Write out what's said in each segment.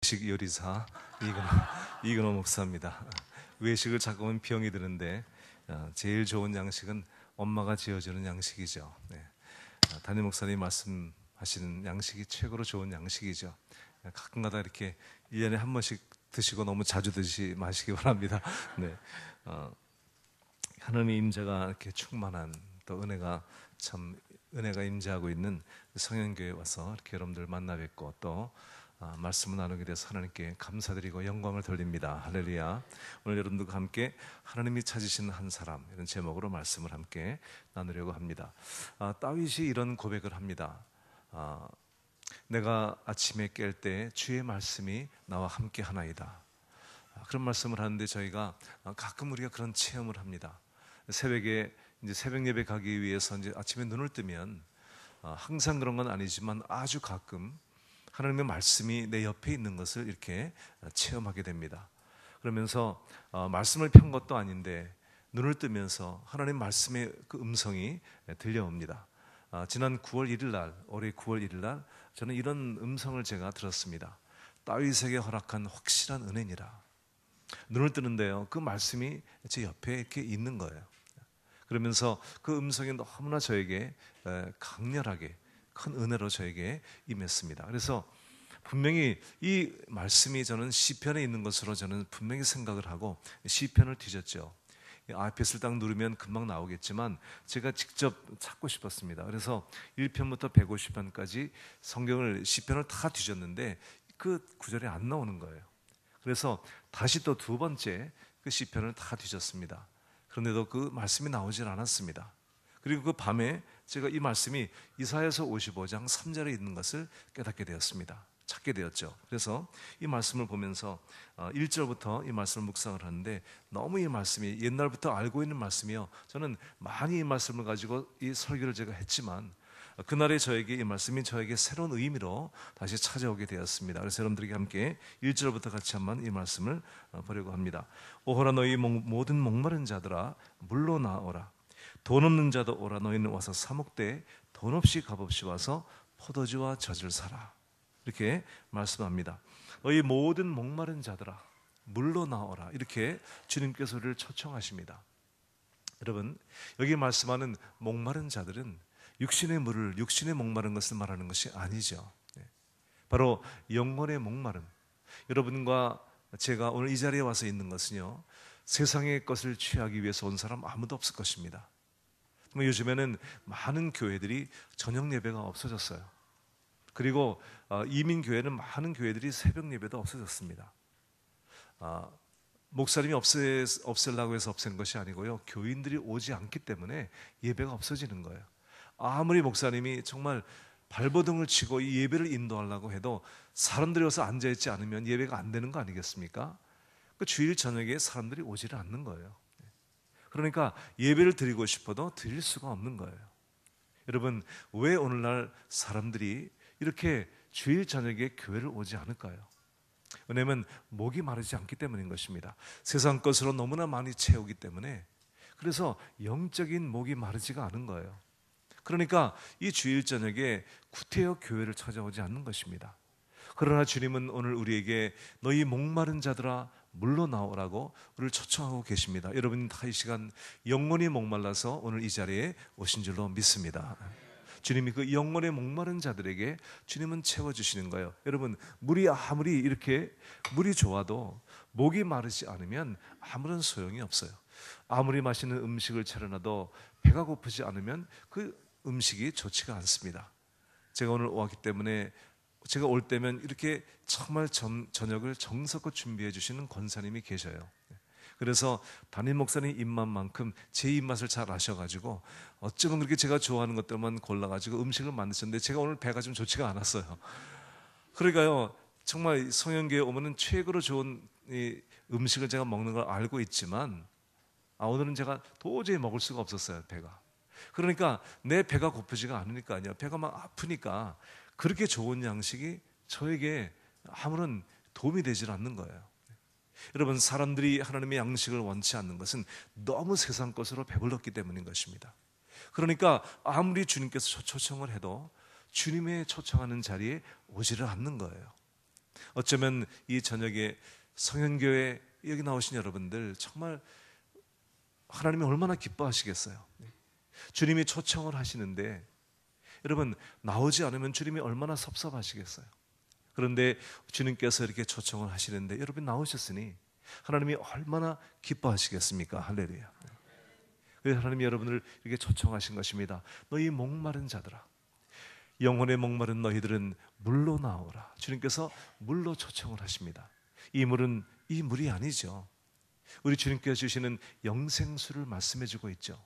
외식 요리사 이근호 목사입니다. 외식을 자꾸 하면 병이 드는데 제일 좋은 양식은 엄마가 지어주는 양식이죠. 네. 담임 목사님 말씀하시는 양식이 최고로 좋은 양식이죠. 가끔가다 이렇게 1년에 한 번씩 드시고 너무 자주 드시지 마시기 바랍니다. 네. 하나님의 임재가 이렇게 충만한 또 은혜가 임재하고 있는 성현교회에 와서 이렇게 여러분들 만나 뵙고 또 말씀을 나누게 돼서 하나님께 감사드리고 영광을 돌립니다. 할렐루야. 오늘 여러분들과 함께 하나님이 찾으신 한 사람, 이런 제목으로 말씀을 함께 나누려고 합니다. 다윗이 이런 고백을 합니다. 내가 아침에 깰 때 주의 말씀이 나와 함께 하나이다. 그런 말씀을 하는데 저희가 가끔 우리가 그런 체험을 합니다. 새벽에 이제 새벽 예배 가기 위해서 이제 아침에 눈을 뜨면 항상 그런 건 아니지만 아주 가끔 하나님의 말씀이 내 옆에 있는 것을 이렇게 체험하게 됩니다. 그러면서 말씀을 편 것도 아닌데 눈을 뜨면서 하나님 말씀의 그 음성이 들려옵니다. 지난 9월 1일 날, 올해 9월 1일 날 저는 이런 음성을 제가 들었습니다. 다윗에게 허락한 확실한 은혜니라. 눈을 뜨는데요, 그 말씀이 제 옆에 이렇게 있는 거예요. 그러면서 그 음성이 너무나 저에게 강렬하게 큰 은혜로 저에게 임했습니다. 그래서 분명히 이 말씀이 저는 시편에 있는 것으로 저는 분명히 생각을 하고 시편을 뒤졌죠. 아이패스를 딱 누르면 금방 나오겠지만 제가 직접 찾고 싶었습니다. 그래서 1편부터 150편까지 성경을 시편을 다 뒤졌는데 그 구절이 안 나오는 거예요. 그래서 다시 또 두 번째 그 시편을 다 뒤졌습니다. 그런데도 그 말씀이 나오질 않았습니다. 그리고 그 밤에 제가 이 말씀이 이사야서 55장 3절에 있는 것을 깨닫게 되었습니다. 찾게 되었죠. 그래서 이 말씀을 보면서 1절부터 이 말씀을 묵상을 하는데 너무 이 말씀이 옛날부터 알고 있는 말씀이요, 저는 많이 이 말씀을 가지고 이 설교를 제가 했지만 그날에 저에게 이 말씀이 저에게 새로운 의미로 다시 찾아오게 되었습니다. 그래서 여러분들에게 함께 1절부터 같이 한번 이 말씀을 보려고 합니다. 오호라 너희 모든 목마른 자들아 물로 나오라. 돈 없는 자도 오라. 너희는 와서 사목대에 돈 없이 값없이 와서 포도주와 젖을 사라. 이렇게 말씀합니다. 너희 모든 목마른 자들아 물로 나오라. 이렇게 주님께서 우리를 초청하십니다. 여러분, 여기 말씀하는 목마른 자들은 육신의 목마른 것을 말하는 것이 아니죠. 바로 영혼의 목마름. 여러분과 제가 오늘 이 자리에 와서 있는 것은요, 세상의 것을 취하기 위해서 온 사람 아무도 없을 것입니다. 요즘에는 많은 교회들이 저녁 예배가 없어졌어요. 그리고 이민 교회는 많은 교회들이 새벽 예배도 없어졌습니다. 목사님이 없애려고 해서 없앤 것이 아니고요, 교인들이 오지 않기 때문에 예배가 없어지는 거예요. 아무리 목사님이 정말 발버둥을 치고 이 예배를 인도하려고 해도 사람들이 와서 앉아있지 않으면 예배가 안 되는 거 아니겠습니까? 그 주일 저녁에 사람들이 오지를 않는 거예요. 그러니까 예배를 드리고 싶어도 드릴 수가 없는 거예요. 여러분, 왜 오늘날 사람들이 이렇게 주일 저녁에 교회를 오지 않을까요? 왜냐하면 목이 마르지 않기 때문인 것입니다. 세상 것으로 너무나 많이 채우기 때문에, 그래서 영적인 목이 마르지가 않은 거예요. 그러니까 이 주일 저녁에 구태여 교회를 찾아오지 않는 것입니다. 그러나 주님은 오늘 우리에게 너희 목마른 자들아 물로 나오라고 우리를 초청하고 계십니다. 여러분 다 이 시간 영혼이 목말라서 오늘 이 자리에 오신 줄로 믿습니다. 주님이 그 영혼의 목마른 자들에게 주님은 채워주시는 거예요. 여러분, 물이 아무리 이렇게 물이 좋아도 목이 마르지 않으면 아무런 소용이 없어요. 아무리 맛있는 음식을 차려놔도 배가 고프지 않으면 그 음식이 좋지가 않습니다. 제가 오늘 왔기 때문에 제가 올 때면 이렇게 정말 저녁을 정성껏 준비해 주시는 권사님이 계셔요. 그래서 담임 목사님 입맛만큼 제 입맛을 잘 아셔가지고 어쩌면 그렇게 제가 좋아하는 것들만 골라가지고 음식을 만드셨는데 제가 오늘 배가 좀 좋지가 않았어요. 그러니까요, 정말 성현교회 오면은 최고로 좋은 이 음식을 제가 먹는 걸 알고 있지만 오늘은 제가 도저히 먹을 수가 없었어요, 배가. 그러니까 내 배가 고프지가 않으니까요, 배가 막 아프니까 그렇게 좋은 양식이 저에게 아무런 도움이 되질 않는 거예요. 여러분, 사람들이 하나님의 양식을 원치 않는 것은 너무 세상 것으로 배불렀기 때문인 것입니다. 그러니까 아무리 주님께서 초청을 해도 주님의 초청하는 자리에 오지를 않는 거예요. 어쩌면 이 저녁에 성현교회 여기 나오신 여러분들 정말 하나님이 얼마나 기뻐하시겠어요. 주님이 초청을 하시는데 여러분 나오지 않으면 주님이 얼마나 섭섭하시겠어요. 그런데 주님께서 이렇게 초청을 하시는데 여러분 나오셨으니 하나님이 얼마나 기뻐하시겠습니까? 할렐루야. 그래서 하나님이 여러분을 이렇게 초청하신 것입니다. 너희 목마른 자들아, 영혼의 목마른 너희들은 물로 나오라. 주님께서 물로 초청을 하십니다. 이 물은 이 물이 아니죠. 우리 주님께서 주시는 영생수를 말씀해 주고 있죠.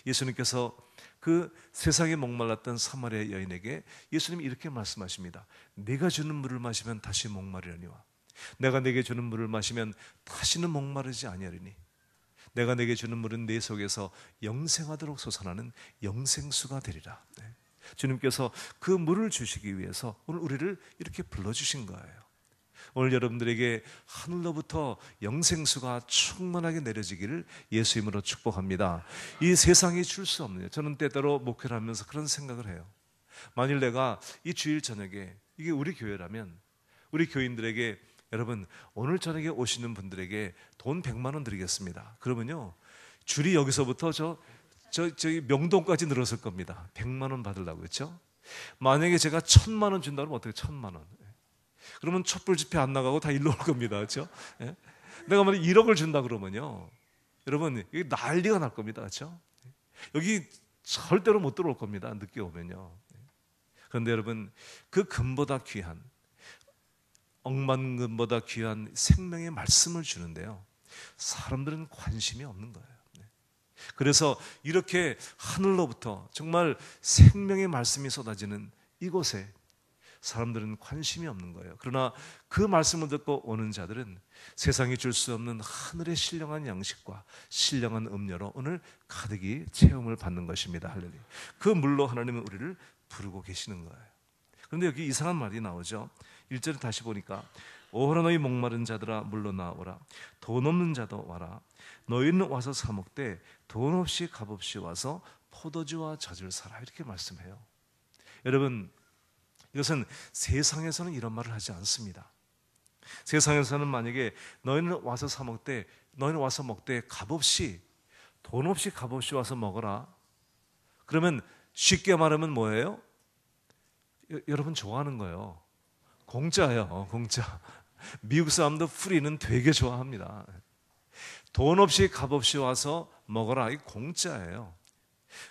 예수님께서 그 세상에 목말랐던 사마리아 여인에게 예수님이 이렇게 말씀하십니다. 내가 주는 물을 마시면 다시 목마르려니와 내가 내게 주는 물을 마시면 다시는 목마르지 아니하리니 내가 내게 주는 물은 내 속에서 영생하도록 솟아나는 영생수가 되리라. 주님께서 그 물을 주시기 위해서 오늘 우리를 이렇게 불러주신 거예요. 오늘 여러분들에게 하늘로부터 영생수가 충만하게 내려지기를 예수 이름으로 축복합니다. 이 세상이 줄 수 없는, 저는 때때로 목회를 하면서 그런 생각을 해요. 만일 내가 이 주일 저녁에 이게 우리 교회라면 우리 교인들에게 여러분 오늘 저녁에 오시는 분들에게 돈 100만 원 드리겠습니다. 그러면요 줄이 여기서부터 저기 명동까지 늘었을 겁니다. 100만 원 받으려고. 그렇죠? 만약에 제가 1000만 원 준다면 어떻게 1000만 원? 그러면 촛불 집회 안 나가고 다 일로 올 겁니다. 그렇죠? 예? 내가 만약 1억을 준다 그러면요 여러분 여기 난리가 날 겁니다. 그렇죠? 여기 절대로 못 들어올 겁니다. 늦게 오면요. 그런데 여러분 그 금보다 귀한 억만금보다 귀한 생명의 말씀을 주는데요 사람들은 관심이 없는 거예요. 그래서 이렇게 하늘로부터 정말 생명의 말씀이 쏟아지는 이곳에 사람들은 관심이 없는 거예요. 그러나 그 말씀을 듣고 오는 자들은 세상이 줄 수 없는 하늘의 신령한 양식과 신령한 음료로 오늘 가득히 체험을 받는 것입니다. 할렐루야. 그 물로 하나님은 우리를 부르고 계시는 거예요. 그런데 여기 이상한 말이 나오죠. 1절을 다시 보니까 오호라 너희 목마른 자들아 물로 나오라 돈 없는 자도 와라 너희는 와서 사 먹되 돈 없이 값 없이 와서 포도주와 젖을 사라. 이렇게 말씀해요. 여러분 이것은 세상에서는 이런 말을 하지 않습니다. 세상에서는 만약에 너희는 와서 사 먹되 너희는 와서 먹되 값 없이 돈 없이 값 없이 와서 먹어라. 그러면 쉽게 말하면 뭐예요? 여러분 좋아하는 거예요. 공짜예요. 공짜. 미국 사람도 프리는 되게 좋아합니다. 돈 없이 값 없이 와서 먹어라. 이 공짜예요.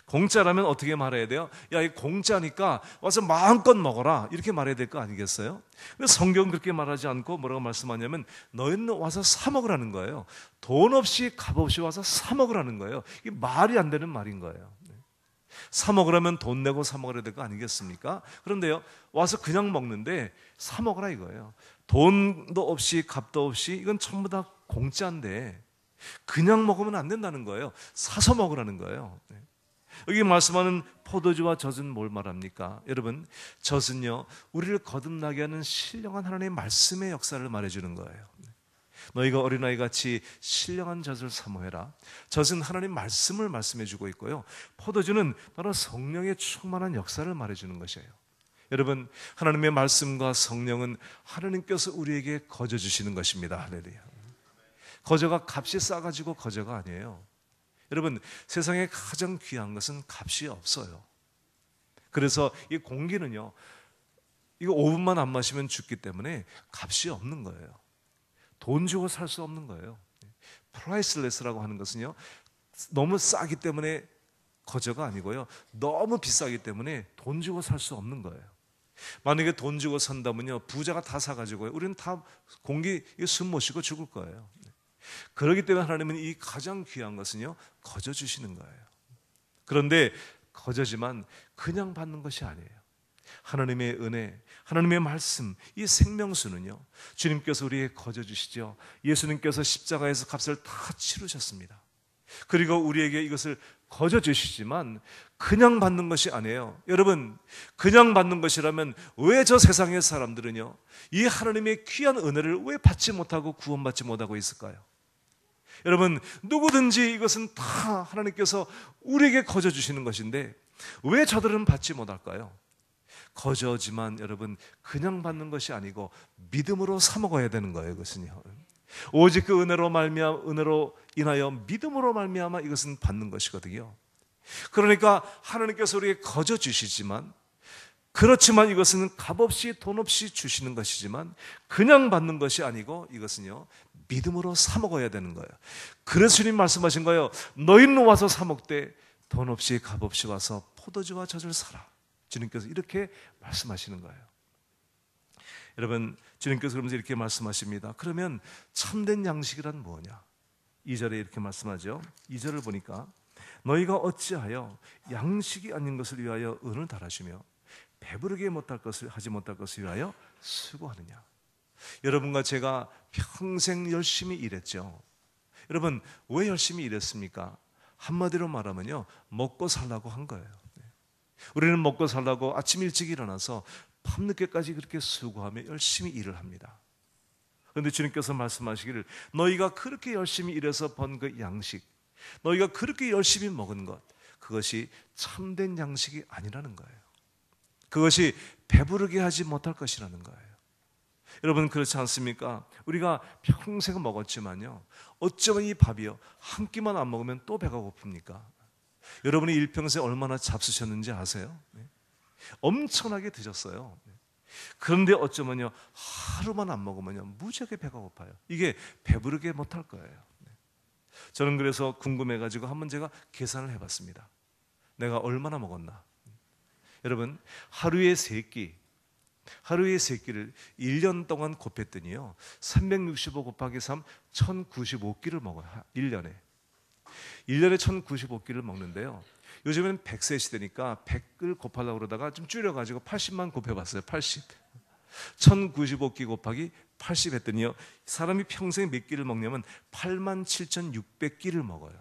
공짜라면 어떻게 말해야 돼요? 야, 이 공짜니까 와서 마음껏 먹어라. 이렇게 말해야 될 거 아니겠어요? 그래서 성경은 그렇게 말하지 않고 뭐라고 말씀하냐면 너희는 와서 사 먹으라는 거예요. 돈 없이 값 없이 와서 사 먹으라는 거예요. 이게 말이 안 되는 말인 거예요. 사 먹으라면 돈 내고 사 먹어야 될 거 아니겠습니까? 그런데요 와서 그냥 먹는데 사 먹으라 이거예요. 돈도 없이 값도 없이 이건 전부 다 공짜인데 그냥 먹으면 안 된다는 거예요. 사서 먹으라는 거예요. 여기 말씀하는 포도주와 젖은 뭘 말합니까? 여러분 젖은요 우리를 거듭나게 하는 신령한 하나님의 말씀의 역사를 말해주는 거예요. 너희가 어린아이같이 신령한 젖을 사모해라. 젖은 하나님 말씀을 말씀해주고 있고요 포도주는 바로 성령의 충만한 역사를 말해주는 것이에요. 여러분 하나님의 말씀과 성령은 하나님께서 우리에게 거저주시는 것입니다. 할렐루야. 거저가 값이 싸가지고 거저가 아니에요. 여러분 세상에 가장 귀한 것은 값이 없어요. 그래서 이 공기는요 이거 5분만 안 마시면 죽기 때문에 값이 없는 거예요. 돈 주고 살 수 없는 거예요. 프라이슬레스라고 하는 것은요 너무 싸기 때문에 거저가 아니고요 너무 비싸기 때문에 돈 주고 살 수 없는 거예요. 만약에 돈 주고 산다면요 부자가 다 사가지고요 우리는 다 공기 숨 못 쉬고 죽을 거예요. 그렇기 때문에 하나님은 이 가장 귀한 것은요 거저 주시는 거예요. 그런데 거저지만 그냥 받는 것이 아니에요. 하나님의 은혜, 하나님의 말씀, 이 생명수는요 주님께서 우리에게 거저 주시죠. 예수님께서 십자가에서 값을 다 치르셨습니다. 그리고 우리에게 이것을 거저 주시지만 그냥 받는 것이 아니에요. 여러분 그냥 받는 것이라면 왜 저 세상의 사람들은요 이 하나님의 귀한 은혜를 왜 받지 못하고 구원받지 못하고 있을까요? 여러분 누구든지 이것은 다 하나님께서 우리에게 거저 주시는 것인데 왜 저들은 받지 못할까요? 거저지만 여러분 그냥 받는 것이 아니고 믿음으로 사 먹어야 되는 거예요. 그것은요. 오직 그 은혜로 인하여 믿음으로 말미암아 이것은 받는 것이거든요. 그러니까 하나님께서 우리에게 거저 주시지만, 그렇지만 이것은 값없이 돈 없이 주시는 것이지만 그냥 받는 것이 아니고 이것은요 믿음으로 사 먹어야 되는 거예요. 그래서 주님 말씀하신 거예요. 너희는 와서 사 먹되 돈 없이 값없이 와서 포도주와 젖을 사라. 주님께서 이렇게 말씀하시는 거예요. 여러분, 주님께서 그러면서 이렇게 말씀하십니다. 그러면 참된 양식이란 뭐냐? 2절에 이렇게 말씀하죠. 2절을 보니까 너희가 어찌하여 양식이 아닌 것을 위하여 은을 달아주며 배부르게 하지 못할 것을 위하여 수고하느냐? 여러분과 제가 평생 열심히 일했죠. 여러분, 왜 열심히 일했습니까? 한마디로 말하면요, 먹고 살라고 한 거예요. 우리는 먹고 살라고 아침 일찍 일어나서 밤늦게까지 그렇게 수고하며 열심히 일을 합니다. 그런데 주님께서 말씀하시기를 너희가 그렇게 열심히 일해서 번 그 양식, 너희가 그렇게 열심히 먹은 것, 그것이 참된 양식이 아니라는 거예요. 그것이 배부르게 하지 못할 것이라는 거예요. 여러분, 그렇지 않습니까? 우리가 평생 먹었지만요, 어쩌면 이 밥이요 한 끼만 안 먹으면 또 배가 고픕니까? 여러분이 일평생 얼마나 잡수셨는지 아세요? 엄청나게 드셨어요. 그런데 어쩌면요 하루만 안 먹으면요 무지하게 배가 고파요. 이게 배부르게 못할 거예요. 저는 그래서 궁금해가지고 한번 제가 계산을 해봤습니다. 내가 얼마나 먹었나? 여러분, 하루에 세 끼를 1년 동안 곱했더니요 365 곱하기 3 1095끼를 먹어요. 1년에 1095끼를 먹는데요, 요즘엔 100세 시대니까 100을 곱하려고 그러다가 좀 줄여가지고 80만 곱해봤어요. 80 1095끼 곱하기 80 했더니요 사람이 평생 몇 끼를 먹냐면 87,600끼를 먹어요.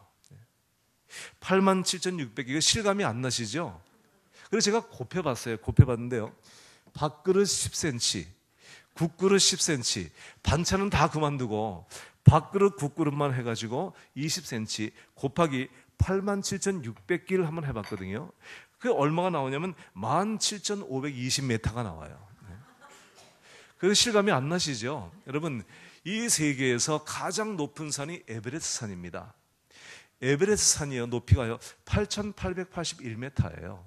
87,600끼가 실감이 안 나시죠? 그래서 제가 곱해봤는데요, 밥그릇 10cm, 국그릇 10cm, 반찬은 다 그만두고 밥그릇 국그릇만 해가지고 20cm 곱하기 87,600끼를 한번 해봤거든요. 그게 얼마가 나오냐면 17,520m가 나와요. 그래서 실감이 안 나시죠? 여러분, 이 세계에서 가장 높은 산이 에베레스트 산입니다. 에베레스트 산이요 높이가요 8,881m예요.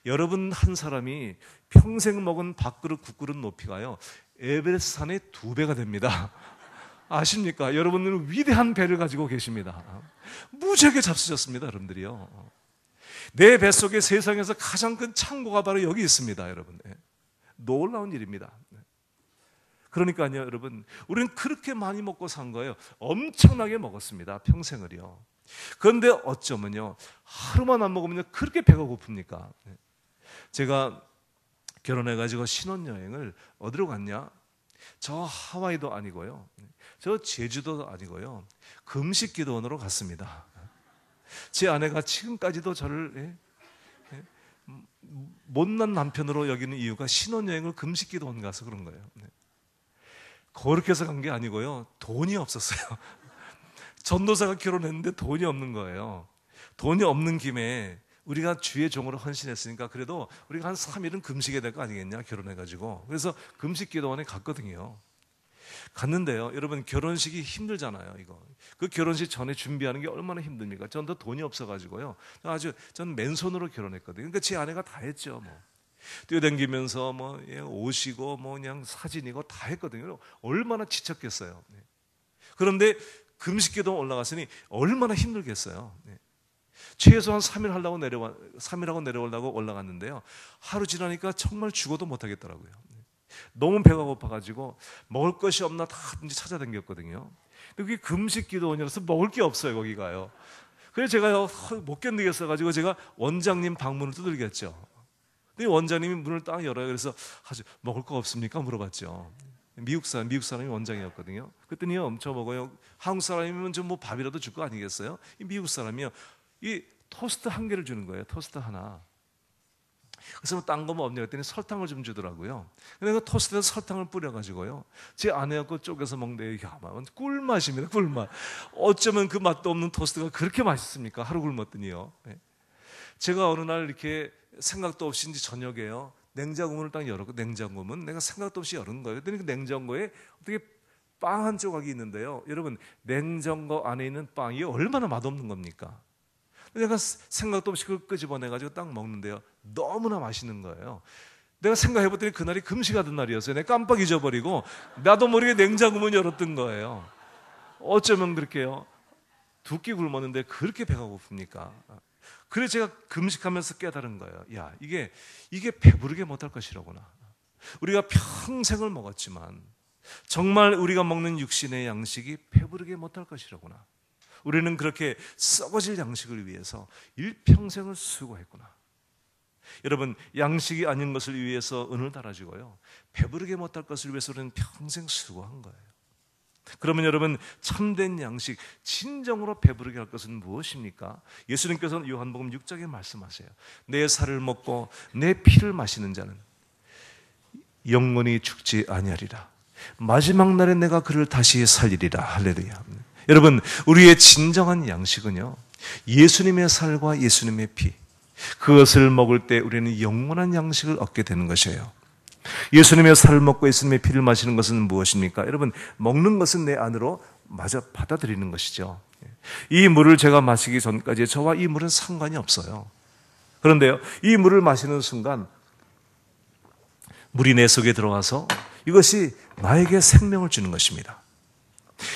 여러분 한 사람이 평생 먹은 밥그릇 국그릇 높이가요 에베레스트 산의 2배가 됩니다. 아십니까? 여러분은 위대한 배를 가지고 계십니다. 무지하게 잡수셨습니다, 여러분들이요. 내 뱃속에 세상에서 가장 큰 창고가 바로 여기 있습니다, 여러분. 놀라운 일입니다. 그러니까요, 여러분, 우리는 그렇게 많이 먹고 산 거예요. 엄청나게 먹었습니다, 평생을요. 그런데 어쩌면요, 하루만 안 먹으면 그렇게 배가 고픕니까? 제가 결혼해가지고 신혼여행을 어디로 갔냐? 저 하와이도 아니고요, 저 제주도도 아니고요, 금식기도원으로 갔습니다. 제 아내가 지금까지도 저를 못난 남편으로 여기는 이유가 신혼여행을 금식기도원 가서 그런 거예요. 그렇게 해서 간 게 아니고요, 돈이 없었어요. 전도사가 결혼했는데 돈이 없는 거예요. 돈이 없는 김에 우리가 주의 종으로 헌신했으니까 그래도 우리가 한 3일은 금식해야 될 거 아니겠냐, 결혼해가지고. 그래서 금식기도원에 갔거든요. 갔는데요, 여러분, 결혼식이 힘들잖아요. 이거 그 결혼식 전에 준비하는 게 얼마나 힘듭니까? 전도 돈이 없어가지고요, 전 맨손으로 결혼했거든요. 그러니까 제 아내가 다 했죠. 뛰어다니면서 오시고 그냥 사진이고 다 했거든요. 얼마나 지쳤겠어요. 그런데 금식기도 올라갔으니 얼마나 힘들겠어요. 최소한 3일하고 내려오려고 올라갔는데요, 하루 지나니까 정말 죽어도 못하겠더라고요. 너무 배가 고파가지고 먹을 것이 없나 다 찾아다녔거든요. 근데 그게 금식기도원이라서 먹을 게 없어요, 거기가요. 그래서 제가요 못 견디겠어가지고 제가 원장님 방문을 두들겼죠. 근데 원장님이 문을 딱 열어요. 그래서 먹을 거 없습니까? 물어봤죠. 미국 사람이 원장이었거든요. 그랬더니요, 저보고요, 한국 사람이면 좀 밥이라도 줄 거 아니겠어요? 이 미국 사람이요, 이 토스트 한 개를 주는 거예요. 토스트 하나. 그래서 딴 거 뭐 없냐 그랬더니 설탕을 좀 주더라고요. 근데 그 토스트에 설탕을 뿌려가지고요, 제 아내하고 쪼개서 먹는데 꿀맛입니다, 꿀맛. 어쩌면 그 맛도 없는 토스트가 그렇게 맛있습니까? 하루 굶었더니요. 제가 어느 날 이렇게 생각도 없이 이제 저녁에요, 냉장고 문을 딱 열었고, 냉장고 문 내가 생각도 없이 열은 거예요. 그랬더니 그 냉장고에 어떻게 빵 한 조각이 있는데요. 여러분, 냉장고 안에 있는 빵이 얼마나 맛없는 겁니까? 내가 생각도 없이 그걸 끄집어내가지고 딱 먹는데요, 너무나 맛있는 거예요. 내가 생각해봤더니 그날이 금식하던 날이었어요. 내가 깜빡 잊어버리고 나도 모르게 냉장고 문 열었던 거예요. 어쩌면 그렇게요, 2끼 굶었는데 그렇게 배가 고픕니까? 그래서 제가 금식하면서 깨달은 거예요. 야, 이게 배부르게 못할 것이라구나. 우리가 평생을 먹었지만 정말 우리가 먹는 육신의 양식이 배부르게 못할 것이라구나. 우리는 그렇게 썩어질 양식을 위해서 일평생을 수고했구나. 여러분, 양식이 아닌 것을 위해서 은을 달아주고요, 배부르게 못할 것을 위해서 우리는 평생 수고한 거예요. 그러면 여러분, 참된 양식, 진정으로 배부르게 할 것은 무엇입니까? 예수님께서는 요한복음 6장에 말씀하세요. 내 살을 먹고 내 피를 마시는 자는 영원히 죽지 아니하리라. 마지막 날에 내가 그를 다시 살리리라. 할렐루야. 여러분, 우리의 진정한 양식은요, 예수님의 살과 예수님의 피, 그것을 먹을 때 우리는 영원한 양식을 얻게 되는 것이에요. 예수님의 살을 먹고 예수님의 피를 마시는 것은 무엇입니까? 여러분, 먹는 것은 내 안으로 마저 받아들이는 것이죠. 이 물을 제가 마시기 전까지 저와 이 물은 상관이 없어요. 그런데요, 이 물을 마시는 순간 물이 내 속에 들어와서 이것이 나에게 생명을 주는 것입니다.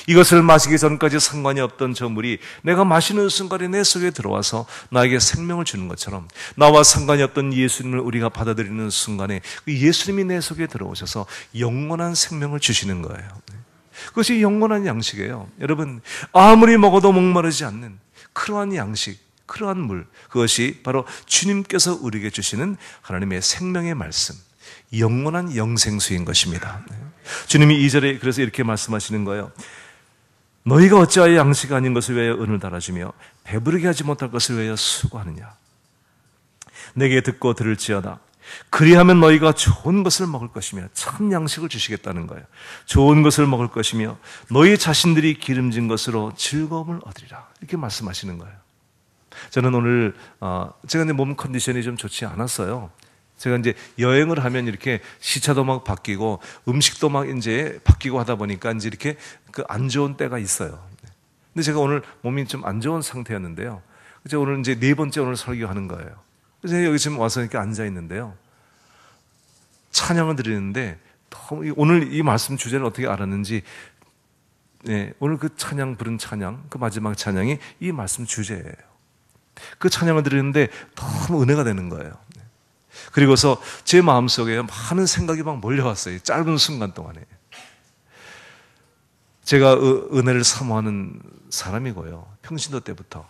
이것을 마시기 전까지 상관이 없던 저 물이 내가 마시는 순간에 내 속에 들어와서 나에게 생명을 주는 것처럼, 나와 상관이 없던 예수님을 우리가 받아들이는 순간에 그 예수님이 내 속에 들어오셔서 영원한 생명을 주시는 거예요. 그것이 영원한 양식이에요. 여러분, 아무리 먹어도 목마르지 않는 그러한 양식, 그러한 물, 그것이 바로 주님께서 우리에게 주시는 하나님의 생명의 말씀, 영원한 영생수인 것입니다. 주님이 2절에 그래서 이렇게 말씀하시는 거예요. 너희가 어찌하여 양식 아닌 것을 위하여 은을 달아주며 배부르게 하지 못할 것을 위하여 수고하느냐. 내게 듣고 들을지어다. 그리하면 너희가 좋은 것을 먹을 것이며 참 양식을 주시겠다는 거예요. 좋은 것을 먹을 것이며 너희 자신들이 기름진 것으로 즐거움을 얻으리라. 이렇게 말씀하시는 거예요. 저는 오늘 제가 몸 컨디션이 좀 좋지 않았어요. 제가 이제 여행을 하면 이렇게 시차도 막 바뀌고 음식도 막 이제 바뀌고 하다 보니까 이제 이렇게 그 안 좋은 때가 있어요. 근데 제가 오늘 몸이 좀 안 좋은 상태였는데요. 제가 오늘 이제 4번째 오늘 설교하는 거예요. 그래서 여기 지금 와서 이렇게 앉아 있는데요. 찬양을 드리는데 오늘 이 말씀 주제를 어떻게 알았는지, 오늘 그 찬양 부른 찬양, 그 마지막 찬양이 이 말씀 주제예요. 그 찬양을 드리는데 너무 은혜가 되는 거예요. 그리고서 제 마음속에 많은 생각이 막 몰려왔어요. 짧은 순간 동안에. 제가 은혜를 사모하는 사람이고요, 평신도 때부터.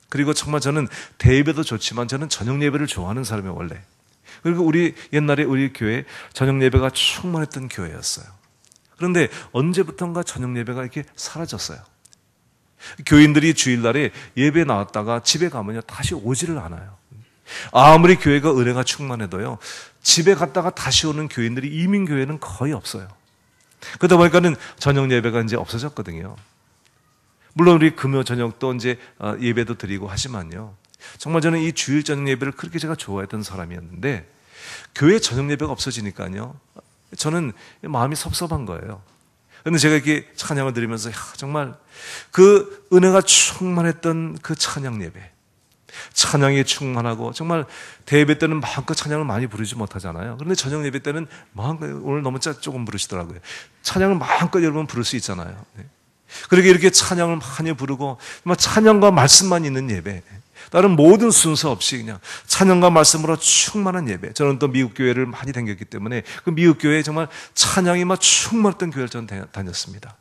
그리고 정말 저는 대예배도 좋지만 저는 저녁 예배를 좋아하는 사람이에요, 원래. 그리고 우리 옛날에 우리 교회 저녁 예배가 충만했던 교회였어요. 그런데 언제부턴가 저녁 예배가 이렇게 사라졌어요. 교인들이 주일날에 예배 나왔다가 집에 가면요 다시 오지를 않아요. 아무리 교회가 은혜가 충만해도요, 집에 갔다가 다시 오는 교인들이 이민교회는 거의 없어요. 그러다 보니까는 저녁 예배가 이제 없어졌거든요. 물론 우리 금요 저녁도 이제 예배도 드리고 하지만요, 정말 저는 이 주일 저녁 예배를 그렇게 제가 좋아했던 사람이었는데, 교회 저녁 예배가 없어지니까요, 저는 마음이 섭섭한 거예요. 그런데 제가 이렇게 찬양을 드리면서 정말 그 은혜가 충만했던 그 찬양 예배, 찬양이 충만하고, 정말 대예배 때는 마음껏 찬양을 많이 부르지 못하잖아요. 그런데 저녁 예배 때는 마음껏, 오늘 너무 조금 부르시더라고요. 찬양을 마음껏 여러분 부를 수 있잖아요. 그렇게 이렇게 찬양을 많이 부르고 정말 찬양과 말씀만 있는 예배, 다른 모든 순서 없이 그냥 찬양과 말씀으로 충만한 예배. 저는 또 미국 교회를 많이 다녔기 때문에 그 미국 교회에 정말 찬양이 막 충만했던 교회를 저는 다녔습니다.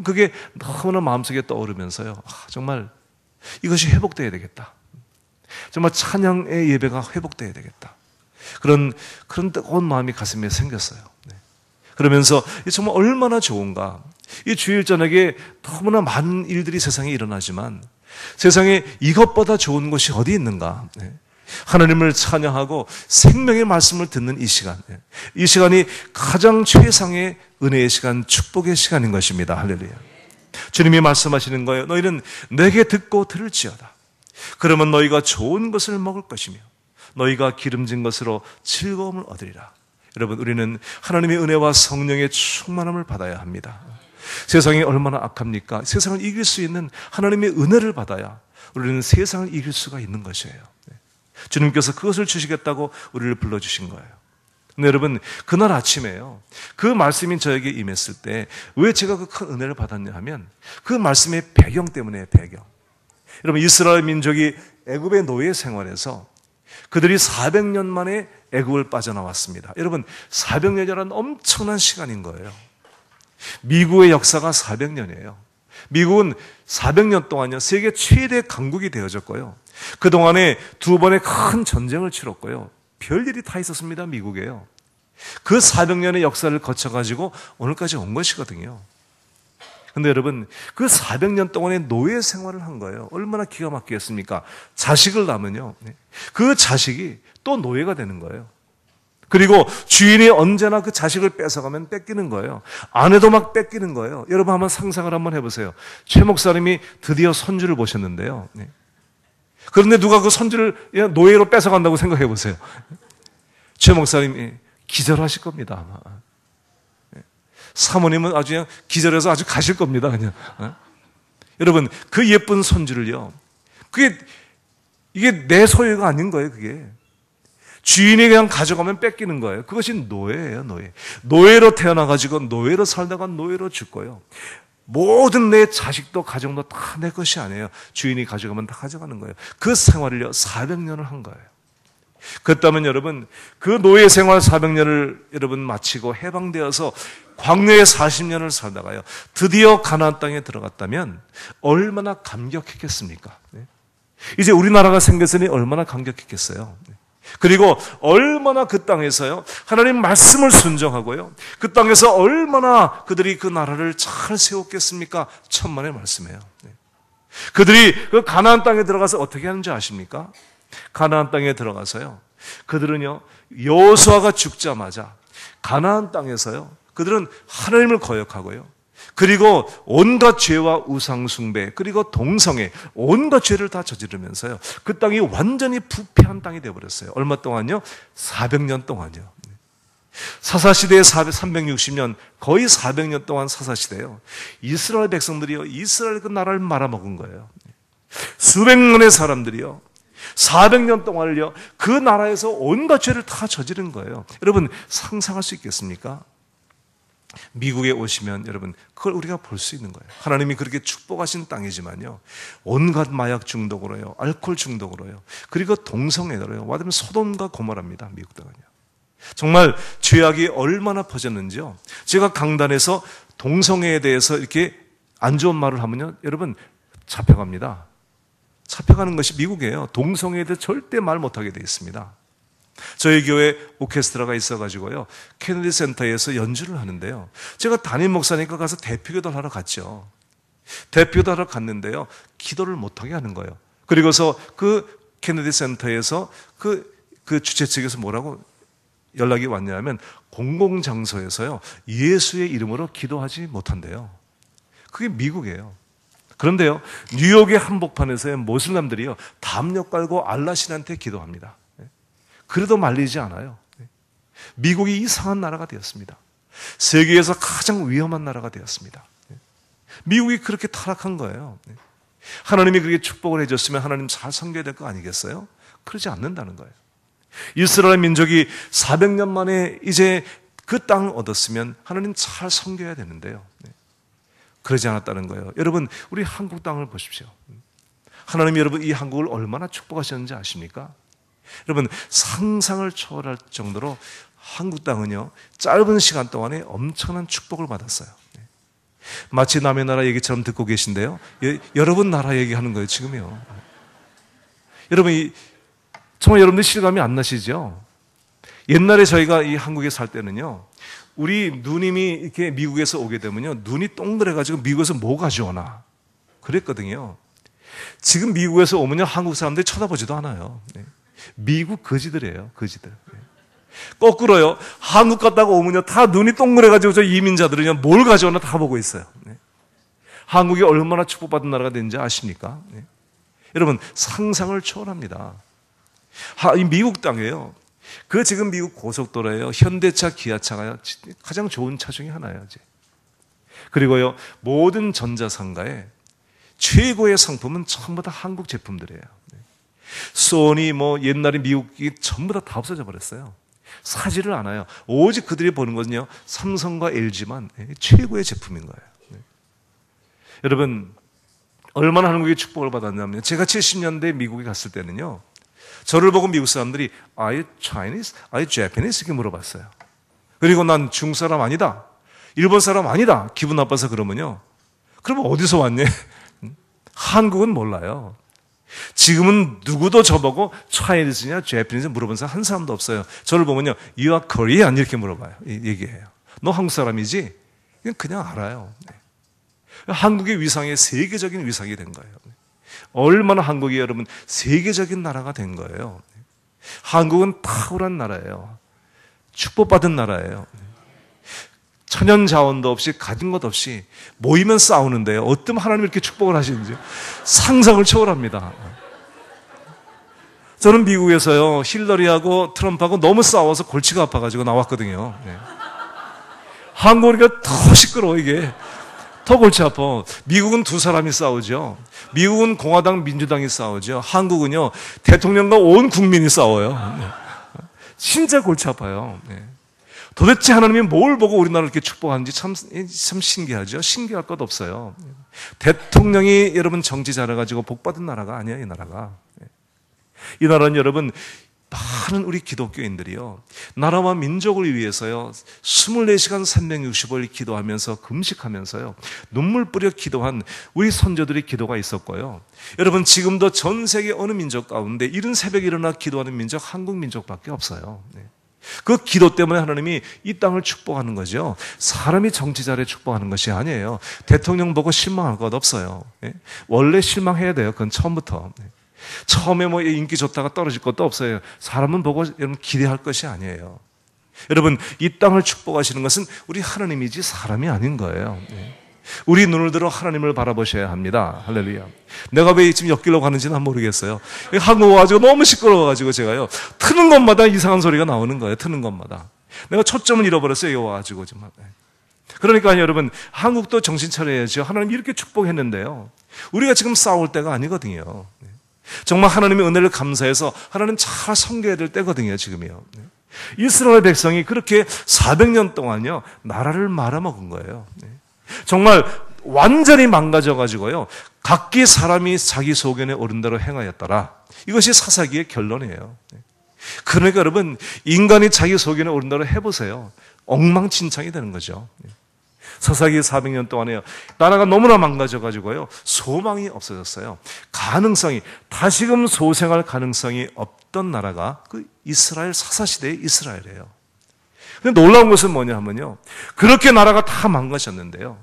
그게 너무나 마음속에 떠오르면서요, 정말 이것이 회복돼야 되겠다. 정말 찬양의 예배가 회복돼야 되겠다. 그런 뜨거운 마음이 가슴에 생겼어요. 그러면서 정말 얼마나 좋은가. 이 주일 저녁에 너무나 많은 일들이 세상에 일어나지만 세상에 이것보다 좋은 것이 어디 있는가. 하나님을 찬양하고 생명의 말씀을 듣는 이 시간, 이 시간이 가장 최상의 은혜의 시간, 축복의 시간인 것입니다. 할렐루야. 주님이 말씀하시는 거예요. 너희는 내게 듣고 들을지어다. 그러면 너희가 좋은 것을 먹을 것이며 너희가 기름진 것으로 즐거움을 얻으리라. 여러분, 우리는 하나님의 은혜와 성령의 충만함을 받아야 합니다. 세상이 얼마나 악합니까? 세상을 이길 수 있는 하나님의 은혜를 받아야 우리는 세상을 이길 수가 있는 것이에요. 주님께서 그것을 주시겠다고 우리를 불러주신 거예요. 근데 여러분, 그날 아침에요, 그 말씀이 저에게 임했을 때 왜 제가 그 큰 은혜를 받았냐 하면 그 말씀의 배경 때문에. 배경. 여러분, 이스라엘 민족이 애굽의 노예 생활에서 그들이 400년 만에 애굽을 빠져나왔습니다. 여러분, 400년이라는 엄청난 시간인 거예요. 미국의 역사가 400년이에요. 미국은 400년 동안요, 세계 최대 강국이 되어졌고요. 그동안에 2번의 큰 전쟁을 치렀고요. 별일이 다 있었습니다, 미국에요. 그 400년의 역사를 거쳐가지고 오늘까지 온 것이거든요. 근데 여러분, 그 400년 동안의 노예 생활을 한 거예요. 얼마나 기가 막히겠습니까? 자식을 낳으면요, 그 자식이 또 노예가 되는 거예요. 그리고 주인이 언제나 그 자식을 뺏어가면 뺏기는 거예요. 아내도 막 뺏기는 거예요. 여러분, 한번 상상을 한번 해보세요. 최 목사님이 드디어 손주를 보셨는데요. 그런데 누가 그 손주를 노예로 뺏어간다고 생각해 보세요. 최 목사님이 기절하실 겁니다, 아마. 사모님은 아주 그냥 기절해서 아주 가실 겁니다, 그냥. 여러분, 그 예쁜 손주를요, 이게 내 소유가 아닌 거예요, 그게. 주인이 그냥 가져가면 뺏기는 거예요. 그것이 노예예요, 노예. 노예로 태어나가지고 노예로 살다가 노예로 죽고요. 모든 내 자식도 가정도 다 내 것이 아니에요. 주인이 가져가면 다 가져가는 거예요. 그 생활을요, 400년을 한 거예요. 그렇다면 여러분, 그 노예 생활 400년을 여러분 마치고 해방되어서 광야에 40년을 살다가요, 드디어 가나안 땅에 들어갔다면 얼마나 감격했겠습니까? 이제 우리나라가 생겼으니 얼마나 감격했겠어요. 그리고 얼마나 그 땅에서요, 하나님 말씀을 순종하고요, 그 땅에서 얼마나 그들이 그 나라를 잘 세웠겠습니까? 천만의 말씀이에요. 그들이 그 가나안 땅에 들어가서 어떻게 하는지 아십니까? 가나안 땅에 들어가서요, 그들은요, 여호수아가 죽자마자 가나안 땅에서요, 그들은 하나님을 거역하고요, 그리고 온갖 죄와 우상숭배, 그리고 동성애, 온갖 죄를 다 저지르면서요, 그 땅이 완전히 부패한 땅이 되어버렸어요. 얼마 동안요? 400년 동안요. 사사시대의 360년, 거의 400년 동안 사사시대요, 이스라엘 백성들이요, 이스라엘 그 나라를 말아먹은 거예요. 수백만의 사람들이요, 400년 동안을요, 그 나라에서 온갖 죄를 다 저지른 거예요. 여러분, 상상할 수 있겠습니까? 미국에 오시면 여러분, 그걸 우리가 볼 수 있는 거예요. 하나님이 그렇게 축복하신 땅이지만요, 온갖 마약 중독으로요, 알코올 중독으로요, 그리고 동성애로요, 와닿으면 소돔과 고모라입니다, 미국 땅은요. 정말 죄악이 얼마나 퍼졌는지요. 제가 강단에서 동성애에 대해서 이렇게 안 좋은 말을 하면요, 여러분 잡혀갑니다. 잡혀가는 것이 미국이에요. 동성애에 대해 절대 말 못하게 되어 있습니다. 저희 교회 오케스트라가 있어가지고요, 케네디 센터에서 연주를 하는데요, 제가 담임 목사니까 가서 대표기도를 하러 갔죠. 대표기도 하러 갔는데요, 기도를 못하게 하는 거예요. 그리고서 그 케네디 센터에서 그 주최 측에서 뭐라고 연락이 왔냐면, 공공장소에서요, 예수의 이름으로 기도하지 못한대요. 그게 미국이에요. 그런데요, 뉴욕의 한복판에서의 모슬람들이요, 담요 깔고 알라신한테 기도합니다. 그래도 말리지 않아요. 미국이 이상한 나라가 되었습니다. 세계에서 가장 위험한 나라가 되었습니다. 미국이 그렇게 타락한 거예요. 하나님이 그렇게 축복을 해줬으면 하나님 잘 섬겨야 될 거 아니겠어요? 그러지 않는다는 거예요. 이스라엘 민족이 400년 만에 이제 그 땅을 얻었으면 하나님 잘 섬겨야 되는데요, 그러지 않았다는 거예요. 여러분, 우리 한국 땅을 보십시오. 하나님이 여러분 이 한국을 얼마나 축복하셨는지 아십니까? 여러분, 상상을 초월할 정도로 한국 땅은요, 짧은 시간 동안에 엄청난 축복을 받았어요. 마치 남의 나라 얘기처럼 듣고 계신데요, 여러분 나라 얘기하는 거예요, 지금요. 여러분, 정말 여러분들 실감이 안 나시죠? 옛날에 저희가 이 한국에 살 때는요, 우리 누님이 이렇게 미국에서 오게 되면요, 눈이 동그래가지고 미국에서 뭐 가져오나 그랬거든요. 지금 미국에서 오면요, 한국 사람들이 쳐다보지도 않아요. 미국 거지들이에요, 거지들. 거꾸로요, 한국 갔다가 오면요, 다 눈이 동그래가지고 저 이민자들은요, 뭘 가져오나 다 보고 있어요. 한국이 얼마나 축복받은 나라가 된지 아십니까? 여러분, 상상을 초월합니다. 이 미국 땅에요. 그 지금 미국 고속도로에요. 현대차, 기아차가 가장 좋은 차 중에 하나예요. 그리고요, 모든 전자상가에 최고의 상품은 전부 다 한국 제품들이에요. 소니, 옛날에 미국이 전부 다 없어져 버렸어요. 사지를 않아요. 오직 그들이 보는 것은요, 삼성과 LG만 최고의 제품인 거예요. 여러분, 얼마나 한국의 축복을 받았냐면, 제가 70년대 미국에 갔을 때는요, 저를 보고 미국 사람들이 Are you Chinese? Are you Japanese? 이렇게 물어봤어요. 그리고 난 중국 사람 아니다, 일본 사람 아니다, 기분 나빠서 그러면요, 그러면 어디서 왔니? 한국은 몰라요. 지금은 누구도 저보고 Chinese냐 Japanese냐 물어본 사람 한 사람도 없어요. 저를 보면요, You are Korean? 이렇게 물어봐요. 얘기해요. 너 한국 사람이지? 그냥 알아요. 한국의 위상이 세계적인 위상이 된 거예요. 얼마나 한국이 여러분 세계적인 나라가 된 거예요. 한국은 탁월한 나라예요. 축복받은 나라예요. 천연 자원도 없이 가진 것 없이 모이면 싸우는데요, 어쩜 하나님이 이렇게 축복을 하시는지 상상을 초월합니다. 저는 미국에서요, 힐러리하고 트럼프하고 너무 싸워서 골치가 아파가지고 나왔거든요. 한국이니까 더 시끄러워. 이게 더 골치 아파. 미국은 두 사람이 싸우죠. 미국은 공화당, 민주당이 싸우죠. 한국은요, 대통령과 온 국민이 싸워요. 진짜 골치 아파요. 도대체 하나님이 뭘 보고 우리나라를 이렇게 축복하는지 참 신기하죠. 신기할 것 없어요. 대통령이 여러분 정치 잘해가지고 복받은 나라가 아니에요. 이 나라가. 이 나라는 여러분, 많은 우리 기독교인들이요, 나라와 민족을 위해서요 24시간 365일 기도하면서 금식하면서요 눈물 뿌려 기도한 우리 선조들의 기도가 있었고요. 여러분, 지금도 전 세계 어느 민족 가운데 이른 새벽에 일어나 기도하는 민족 한국 민족밖에 없어요. 그 기도 때문에 하나님이 이 땅을 축복하는 거죠. 사람이 정치 잘해 축복하는 것이 아니에요. 대통령 보고 실망할 것 없어요. 원래 실망해야 돼요. 그건 처음부터. 처음에 인기 좋다가 떨어질 것도 없어요. 사람은 보고 여러분 기대할 것이 아니에요. 여러분, 이 땅을 축복하시는 것은 우리 하나님이지 사람이 아닌 거예요. 우리 눈을 들어 하나님을 바라보셔야 합니다. 할렐루야. 내가 왜 지금 옆길로 가는지는 모르겠어요. 한국 와가지고 너무 시끄러워가지고 제가요, 트는 것마다 이상한 소리가 나오는 거예요. 트는 것마다. 내가 초점을 잃어버렸어요. 여기 와가지고 정말. 그러니까 여러분, 한국도 정신 차려야죠. 하나님 이렇게 축복했는데요, 우리가 지금 싸울 때가 아니거든요. 정말 하나님의 은혜를 감사해서 하나님 잘 섬겨야 될 때거든요. 지금이요. 이스라엘 백성이 그렇게 400년 동안요 나라를 말아먹은 거예요. 정말 완전히 망가져가지고요, 각기 사람이 자기 소견에 오른 대로 행하였더라. 이것이 사사기의 결론이에요. 그러니까 여러분, 인간이 자기 소견에 오른 대로 해보세요. 엉망진창이 되는 거죠. 사사기 400년 동안에요, 나라가 너무나 망가져가지고요 소망이 없어졌어요. 가능성이, 다시금 소생할 가능성이 없던 나라가 그 이스라엘, 사사시대의 이스라엘이에요. 근데 놀라운 것은 뭐냐 하면요, 그렇게 나라가 다 망가졌는데요,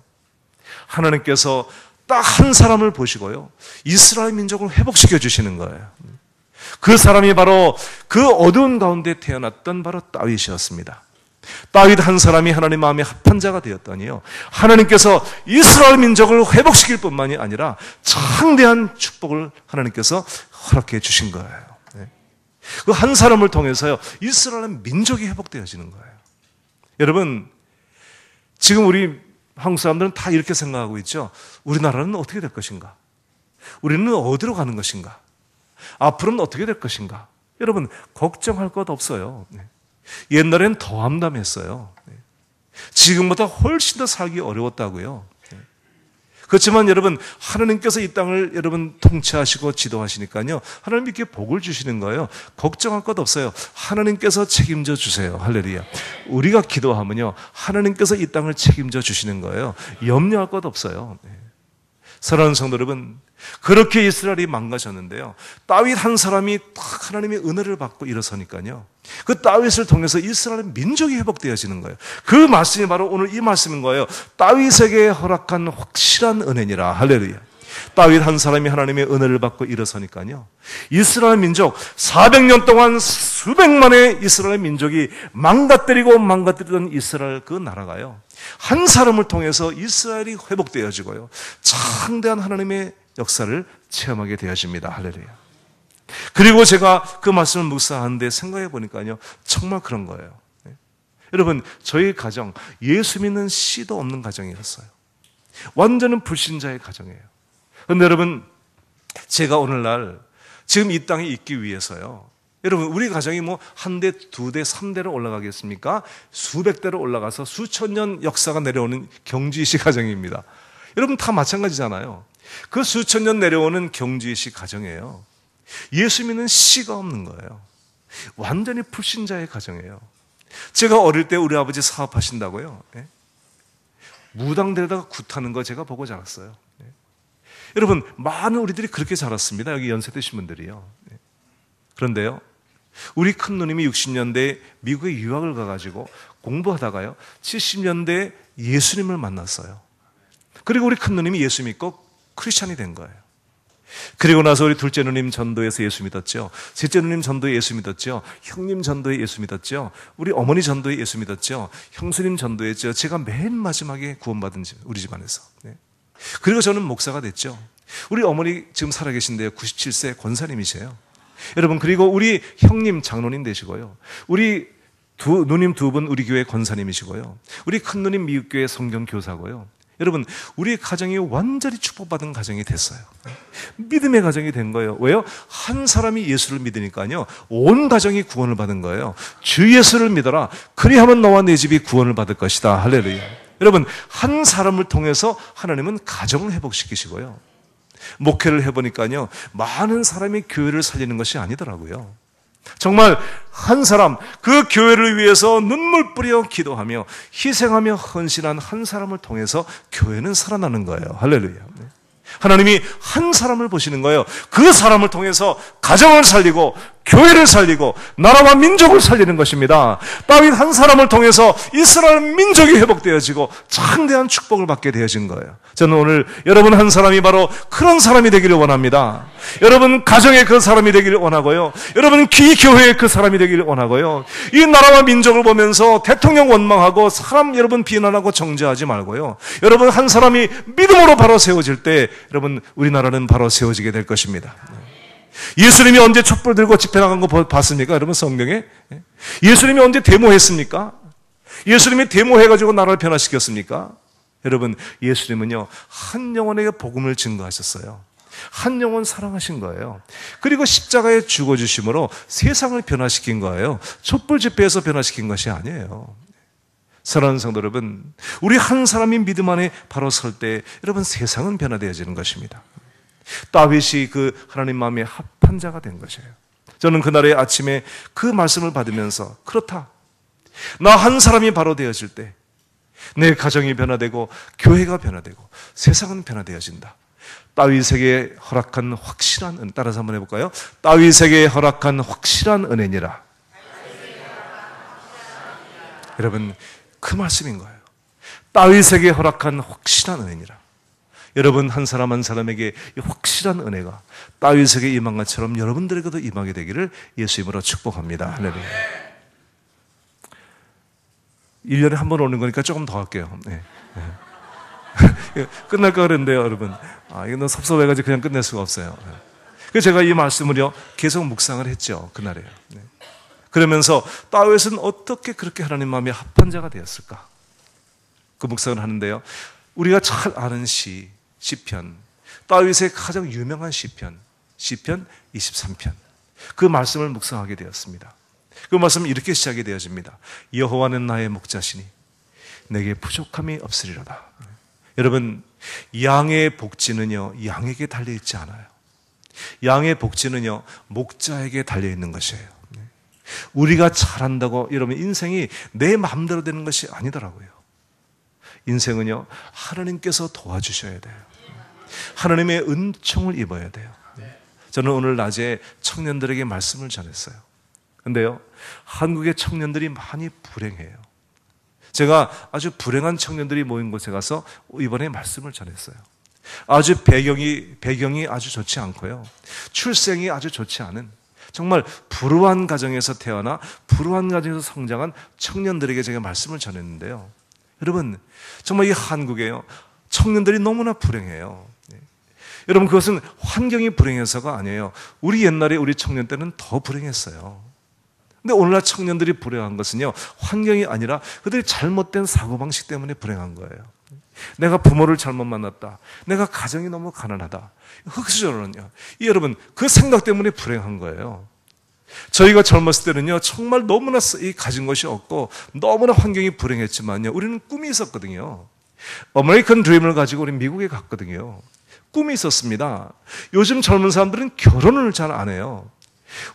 하나님께서 딱 한 사람을 보시고요 이스라엘 민족을 회복시켜 주시는 거예요. 그 사람이 바로 그 어두운 가운데 태어났던 바로 다윗이었습니다. 다윗 한 사람이 하나님 마음에 합한 자가 되었더니요, 하나님께서 이스라엘 민족을 회복시킬 뿐만이 아니라 창대한 축복을 하나님께서 허락해 주신 거예요. 그 한 사람을 통해서요 이스라엘 민족이 회복되어지는 거예요. 여러분, 지금 우리 한국 사람들은 다 이렇게 생각하고 있죠. 우리나라는 어떻게 될 것인가? 우리는 어디로 가는 것인가? 앞으로는 어떻게 될 것인가? 여러분, 걱정할 것 없어요. 옛날엔 더 암담했어요. 지금보다 훨씬 더 살기 어려웠다고요. 그렇지만 여러분, 하나님께서 이 땅을 여러분 통치하시고 지도하시니까요, 하나님 이렇게 복을 주시는 거예요. 걱정할 것 없어요. 하나님께서 책임져 주세요. 할렐루야. 우리가 기도하면요 하나님께서 이 땅을 책임져 주시는 거예요. 염려할 것 없어요. 사랑하는 성도 여러분, 그렇게 이스라엘이 망가졌는데요, 다윗 한 사람이 딱 하나님의 은혜를 받고 일어서니까요, 그 다윗을 통해서 이스라엘 민족이 회복되어지는 거예요. 그 말씀이 바로 오늘 이 말씀인 거예요. 다윗에게 허락한 확실한 은혜니라. 할렐루야. 다윗 한 사람이 하나님의 은혜를 받고 일어서니까요, 이스라엘 민족 400년 동안 수백만의 이스라엘 민족이 망가뜨리던 이스라엘 그 나라가요, 한 사람을 통해서 이스라엘이 회복되어지고요, 창대한 하나님의 역사를 체험하게 되어집니다. 할렐루야. 그리고 제가 그 말씀을 묵상하는데 생각해 보니까요, 정말 그런 거예요. 여러분, 저희 가정, 예수 믿는 씨도 없는 가정이었어요. 완전히 불신자의 가정이에요. 그런데 여러분, 제가 오늘날 지금 이 땅에 있기 위해서요, 여러분, 우리 가정이 뭐 한 대, 두 대, 3대로 올라가겠습니까? 수백 대로 올라가서 수천 년 역사가 내려오는 경주이시 가정입니다. 여러분, 다 마찬가지잖아요. 그 수천 년 내려오는 경주이시 가정이에요. 예수 믿는 씨가 없는 거예요. 완전히 불신자의 가정이에요. 제가 어릴 때 우리 아버지 사업하신다고요, 무당들에다가 굿하는 거 제가 보고 자랐어요. 여러분, 많은 우리들이 그렇게 자랐습니다. 여기 연세 드신 분들이요. 그런데요, 우리 큰 누님이 60년대에 미국에 유학을 가가지고 공부하다가요, 70년대에 예수님을 만났어요. 그리고 우리 큰 누님이 예수 믿고 크리스찬이 된 거예요. 그리고 나서 우리 둘째 누님 전도에서 예수 믿었죠. 셋째 누님 전도에 예수 믿었죠. 형님 전도에 예수 믿었죠. 우리 어머니 전도에 예수 믿었죠. 형수님 전도에 했죠. 제가 맨 마지막에 구원받은 우리 집안에서. 그리고 저는 목사가 됐죠. 우리 어머니 지금 살아계신데요, 97세 권사님이세요. 여러분, 그리고 우리 형님 장로님 되시고요, 우리 누님 두 분 우리 교회 권사님이시고요, 우리 큰 누님 미국 교회 성경 교사고요. 여러분, 우리 가정이 완전히 축복받은 가정이 됐어요. 믿음의 가정이 된 거예요. 왜요? 한 사람이 예수를 믿으니까요, 온 가정이 구원을 받은 거예요. 주 예수를 믿어라. 그리하면 너와 내 집이 구원을 받을 것이다. 할렐루야. 여러분, 한 사람을 통해서 하나님은 가정을 회복시키시고요, 목회를 해보니까요, 많은 사람이 교회를 살리는 것이 아니더라고요. 정말 한 사람, 그 교회를 위해서 눈물 뿌려 기도하며 희생하며 헌신한 한 사람을 통해서 교회는 살아나는 거예요. 할렐루야. 하나님이 한 사람을 보시는 거예요. 그 사람을 통해서 가정을 살리고 교회를 살리고 나라와 민족을 살리는 것입니다. 다윗 한 사람을 통해서 이스라엘 민족이 회복되어지고 창대한 축복을 받게 되어진 거예요. 저는 오늘 여러분 한 사람이 바로 그런 사람이 되기를 원합니다. 여러분 가정의 그 사람이 되기를 원하고요, 여러분 기교회의 그 사람이 되기를 원하고요, 이 나라와 민족을 보면서 대통령 원망하고 사람 여러분 비난하고 정죄하지 말고요, 여러분 한 사람이 믿음으로 바로 세워질 때 여러분 우리나라는 바로 세워지게 될 것입니다. 예수님이 언제 촛불 들고 집회 나간 거 봤습니까? 여러분 성경에? 예수님이 언제 데모했습니까? 예수님이 데모해가지고 나라를 변화시켰습니까? 여러분, 예수님은요, 한 영혼에게 복음을 증거하셨어요. 한 영혼 사랑하신 거예요. 그리고 십자가에 죽어주심으로 세상을 변화시킨 거예요. 촛불 집회에서 변화시킨 것이 아니에요. 사랑하는 성도 여러분, 우리 한 사람이 믿음 안에 바로 설 때 여러분 세상은 변화되어지는 것입니다. 다윗이 그 하나님 마음에 합한 자가 된 것이에요. 저는 그날의 아침에 그 말씀을 받으면서 그렇다, 나 한 사람이 바로 되어질 때 내 가정이 변화되고 교회가 변화되고 세상은 변화되어진다. 다윗에게 허락한 확실한 은혜, 따라서 한번 해볼까요? 다윗에게 허락한 확실한 은혜니라. 여러분, 그 말씀인 거예요. 다윗에게 허락한 확실한 은혜니라. 여러분 한 사람 한 사람에게 이 확실한 은혜가 다윗에게 임한 것처럼 여러분들에게도 임하게 되기를 예수 이름으로 축복합니다. 할렐루야. 1년에 한 번 오는 거니까 조금 더 할게요. 끝날까 그랬는데요, 여러분. 이거 너무 섭섭해가지고 그냥 끝낼 수가 없어요. 그래서 제가 이 말씀을요, 계속 묵상을 했죠, 그날에요. 그러면서 다윗은 어떻게 그렇게 하나님 마음에 합한 자가 되었을까? 그 묵상을 하는데요, 우리가 잘 아는 시편, 다윗의 가장 유명한 시편 23편, 그 말씀을 묵상하게 되었습니다. 그 말씀은 이렇게 시작이 되어집니다. 여호와는 나의 목자시니 내게 부족함이 없으리로다. 여러분, 양의 복지는요, 양에게 달려있지 않아요. 양의 복지는요, 목자에게 달려있는 것이에요. 우리가 잘한다고 여러분 인생이 내 마음대로 되는 것이 아니더라고요. 인생은요, 하나님께서 도와주셔야 돼요. 하나님의 은총을 입어야 돼요. 저는 오늘 낮에 청년들에게 말씀을 전했어요. 근데요, 한국의 청년들이 많이 불행해요. 제가 아주 불행한 청년들이 모인 곳에 가서 이번에 말씀을 전했어요. 아주 배경이 아주 좋지 않고요, 출생이 아주 좋지 않은 정말 불우한 가정에서 태어나 불우한 가정에서 성장한 청년들에게 제가 말씀을 전했는데요, 여러분 정말 이 한국에요, 청년들이 너무나 불행해요. 여러분, 그것은 환경이 불행해서가 아니에요. 우리 옛날에 우리 청년 때는 더 불행했어요. 근데 오늘날 청년들이 불행한 것은요, 환경이 아니라 그들이 잘못된 사고방식 때문에 불행한 거예요. 내가 부모를 잘못 만났다. 내가 가정이 너무 가난하다. 흑수저로는요. 여러분, 그 생각 때문에 불행한 거예요. 저희가 젊었을 때는요, 정말 너무나 가진 것이 없고 너무나 환경이 불행했지만요, 우리는 꿈이 있었거든요. 아메리칸 드림을 가지고 우리 미국에 갔거든요. 꿈이 있었습니다. 요즘 젊은 사람들은 결혼을 잘 안 해요.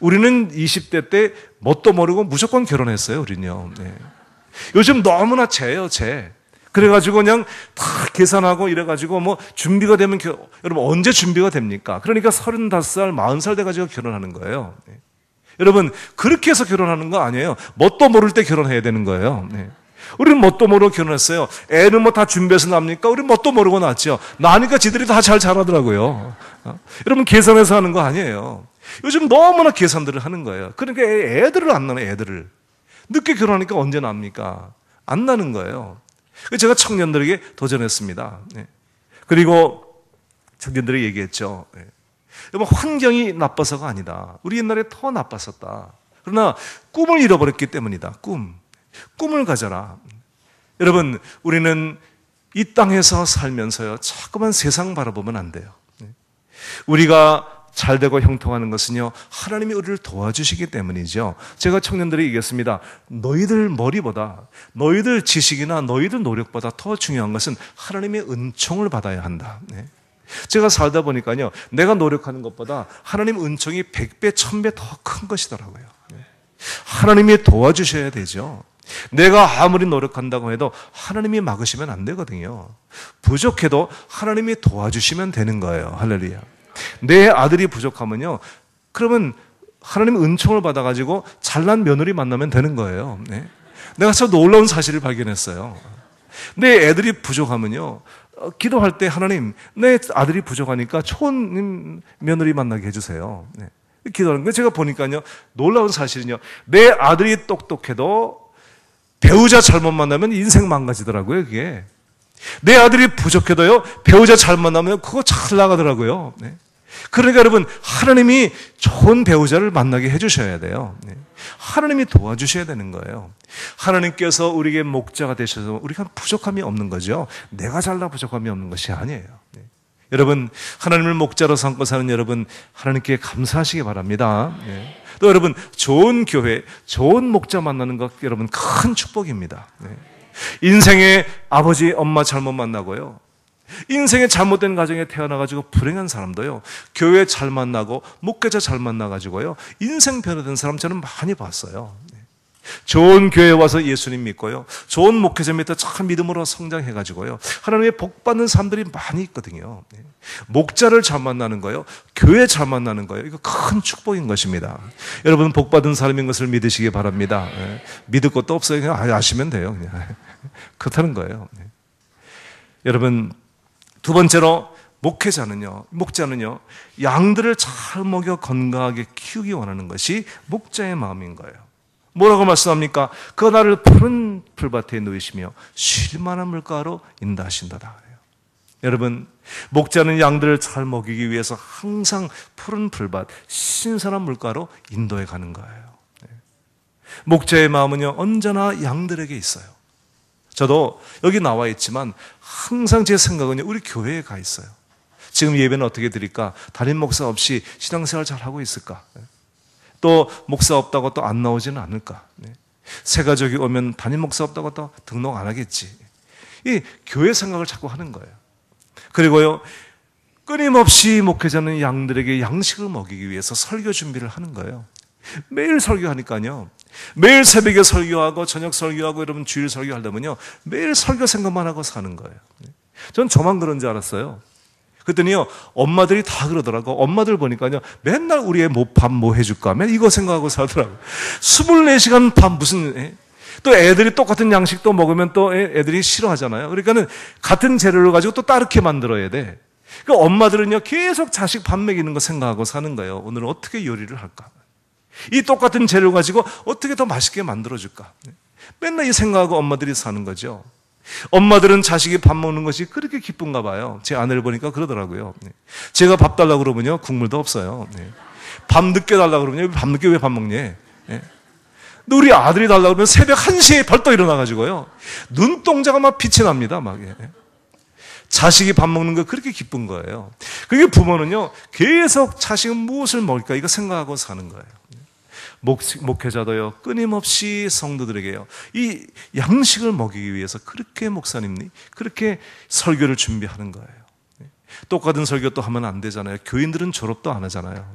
우리는 20대 때 뭣도 모르고 무조건 결혼했어요, 우리는요. 네. 요즘 너무나 재예요, 재. 그래가지고 그냥 다 계산하고 이래가지고 뭐 준비가 되면, 여러분 언제 준비가 됩니까? 그러니까 35살, 40살 돼가지고 결혼하는 거예요. 네. 여러분, 그렇게 해서 결혼하는 거 아니에요. 뭣도 모를 때 결혼해야 되는 거예요. 네. 우리는 뭣도 모르고 결혼했어요. 애는 뭐 다 준비해서 납니까? 우리는 뭣도 모르고 낳았죠. 나니까 지들이 다 잘 자라더라고요. 여러분, 계산해서 하는 거 아니에요. 요즘 너무나 계산들을 하는 거예요. 그러니까 애들을 안 낳는, 애들을. 늦게 결혼하니까 언제 납니까? 안 나는 거예요. 제가 청년들에게 도전했습니다. 네. 그리고 청년들에게 얘기했죠. 네. 여러분, 환경이 나빠서가 아니다. 우리 옛날에 더 나빴었다. 그러나 꿈을 잃어버렸기 때문이다. 꿈을 가져라. 여러분, 우리는 이 땅에서 살면서요, 자꾸만 세상 바라보면 안 돼요. 우리가 잘되고 형통하는 것은요, 하나님이 우리를 도와주시기 때문이죠. 제가 청년들에게 얘기했습니다. 너희들 머리보다, 너희들 지식이나 너희들 노력보다 더 중요한 것은 하나님의 은총을 받아야 한다. 네. 제가 살다 보니까요, 내가 노력하는 것보다 하나님 은총이 100배, 1000배 더 큰 것이더라고요. 네. 하나님이 도와주셔야 되죠. 내가 아무리 노력한다고 해도 하나님이 막으시면 안 되거든요. 부족해도 하나님이 도와주시면 되는 거예요. 할렐루야. 내 아들이 부족하면요, 그러면 하나님 은총을 받아가지고 잘난 며느리 만나면 되는 거예요. 네. 내가 참 놀라운 사실을 발견했어요. 내 애들이 부족하면요, 기도할 때 하나님, 내 아들이 부족하니까 좋은 며느리 만나게 해주세요. 네. 기도하는 거 제가 보니까요, 놀라운 사실은요, 내 아들이 똑똑해도 배우자 잘못 만나면 인생 망가지더라고요, 그게. 내 아들이 부족해도요, 배우자 잘 만나면 그거 잘 나가더라고요. 네. 그러니까 여러분, 하나님이 좋은 배우자를 만나게 해주셔야 돼요. 네. 하나님이 도와주셔야 되는 거예요. 하나님께서 우리에게 목자가 되셔서 우리가 부족함이 없는 거죠. 내가 잘나 부족함이 없는 것이 아니에요. 네. 여러분, 하나님을 목자로 삼고 사는 여러분, 하나님께 감사하시기 바랍니다. 네. 또 여러분, 좋은 교회, 좋은 목자 만나는 것 여러분 큰 축복입니다. 네. 인생에 아버지, 엄마 잘못 만나고요, 인생에 잘못된 가정에 태어나가지고 불행한 사람도요, 교회 잘 만나고 목회자 잘 만나가지고요, 인생 변화된 사람 저는 많이 봤어요. 좋은 교회에 와서 예수님 믿고요, 좋은 목회자 밑에 참 믿음으로 성장해가지고요, 하나님의 복 받는 사람들이 많이 있거든요. 목자를 잘 만나는 거요, 교회 잘 만나는 거요, 이거 큰 축복인 것입니다. 여러분, 복 받은 사람인 것을 믿으시기 바랍니다. 믿을 것도 없어요. 그냥 아시면 돼요. 그냥 그렇다는 거예요. 여러분, 두 번째로 목자는요, 양들을 잘 먹여 건강하게 키우기 원하는 것이 목자의 마음인 거예요. 뭐라고 말씀합니까? 그가 나를 푸른 풀밭에 누이시며 쉴 만한 물가로 인도하신다다. 여러분, 목자는 양들을 잘 먹이기 위해서 항상 푸른 풀밭, 신선한 물가로 인도해 가는 거예요. 목자의 마음은요, 언제나 양들에게 있어요. 저도 여기 나와 있지만 항상 제 생각은요, 우리 교회에 가 있어요. 지금 예배는 어떻게 드릴까? 담임 목사 없이 신앙생활 잘 하고 있을까? 또 목사 없다고 또 안 나오지는 않을까? 새 가족이 오면 담임 목사 없다고 또 등록 안 하겠지. 이 교회 생각을 자꾸 하는 거예요. 그리고요, 끊임없이 목회자는 양들에게 양식을 먹이기 위해서 설교 준비를 하는 거예요. 매일 설교하니까요, 매일 새벽에 설교하고 저녁 설교하고 여러분 주일 설교하려면요, 매일 설교 생각만 하고 사는 거예요. 전 저만 그런 줄 알았어요. 그랬더니요, 엄마들이 다 그러더라고. 엄마들 보니까요, 맨날 우리 애 밥 뭐 해줄까? 맨 이거 생각하고 살더라고. 24시간 밥 무슨, 또 애들이 똑같은 양식도 먹으면 또 애들이 싫어하잖아요. 그러니까는 같은 재료를 가지고 또 다르게 만들어야 돼. 그러니까 엄마들은요, 계속 자식 밥 먹이는 거 생각하고 사는 거예요. 오늘은 어떻게 요리를 할까? 이 똑같은 재료 가지고 어떻게 더 맛있게 만들어줄까? 맨날 이 생각하고 엄마들이 사는 거죠. 엄마들은 자식이 밥 먹는 것이 그렇게 기쁜가 봐요. 제 아내를 보니까 그러더라고요. 제가 밥 달라고 그러면요, 국물도 없어요. 밤 늦게 달라고 그러면요, 밤 늦게 왜 밥 먹니? 근데 우리 아들이 달라고 그러면 새벽 1시에 벌떡 일어나가지고요, 눈동자가 막 빛이 납니다. 막. 자식이 밥 먹는 거 그렇게 기쁜 거예요. 그게 부모는요, 계속 자식은 무엇을 먹을까 이거 생각하고 사는 거예요. 목회자도요, 끊임없이 성도들에게요, 이 양식을 먹이기 위해서 그렇게 목사님이 그렇게 설교를 준비하는 거예요. 똑같은 설교 또 하면 안 되잖아요. 교인들은 졸업도 안 하잖아요.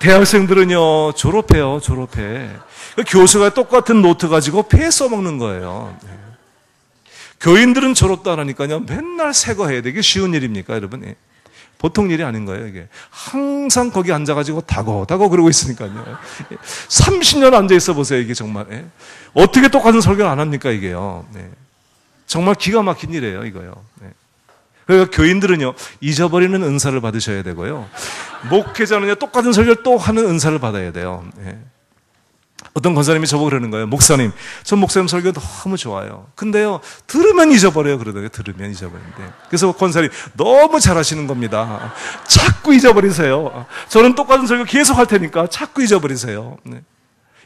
대학생들은요, 졸업해요. 교수가 똑같은 노트 가지고 폐 써먹는 거예요. 교인들은 졸업도 안 하니까요, 맨날 새거 해야 되게 쉬운 일입니까, 여러분? 보통 일이 아닌 거예요, 이게. 항상 거기 앉아가지고 다고 그러고 있으니까요. 30년 앉아있어 보세요, 이게 정말. 어떻게 똑같은 설교를 안 합니까, 이게요. 정말 기가 막힌 일이에요, 이거요. 그러니까 교인들은요, 잊어버리는 은사를 받으셔야 되고요. 목회자는요, 똑같은 설교를 또 하는 은사를 받아야 돼요. 어떤 권사님이 저보고 그러는 거예요. 목사님, 전 목사님 설교 너무 좋아요. 근데요, 들으면 잊어버려요. 그러더라고요. 들으면 잊어버리는데. 그래서 권사님, 너무 잘하시는 겁니다. 자꾸 잊어버리세요. 저는 똑같은 설교 계속 할 테니까 자꾸 잊어버리세요.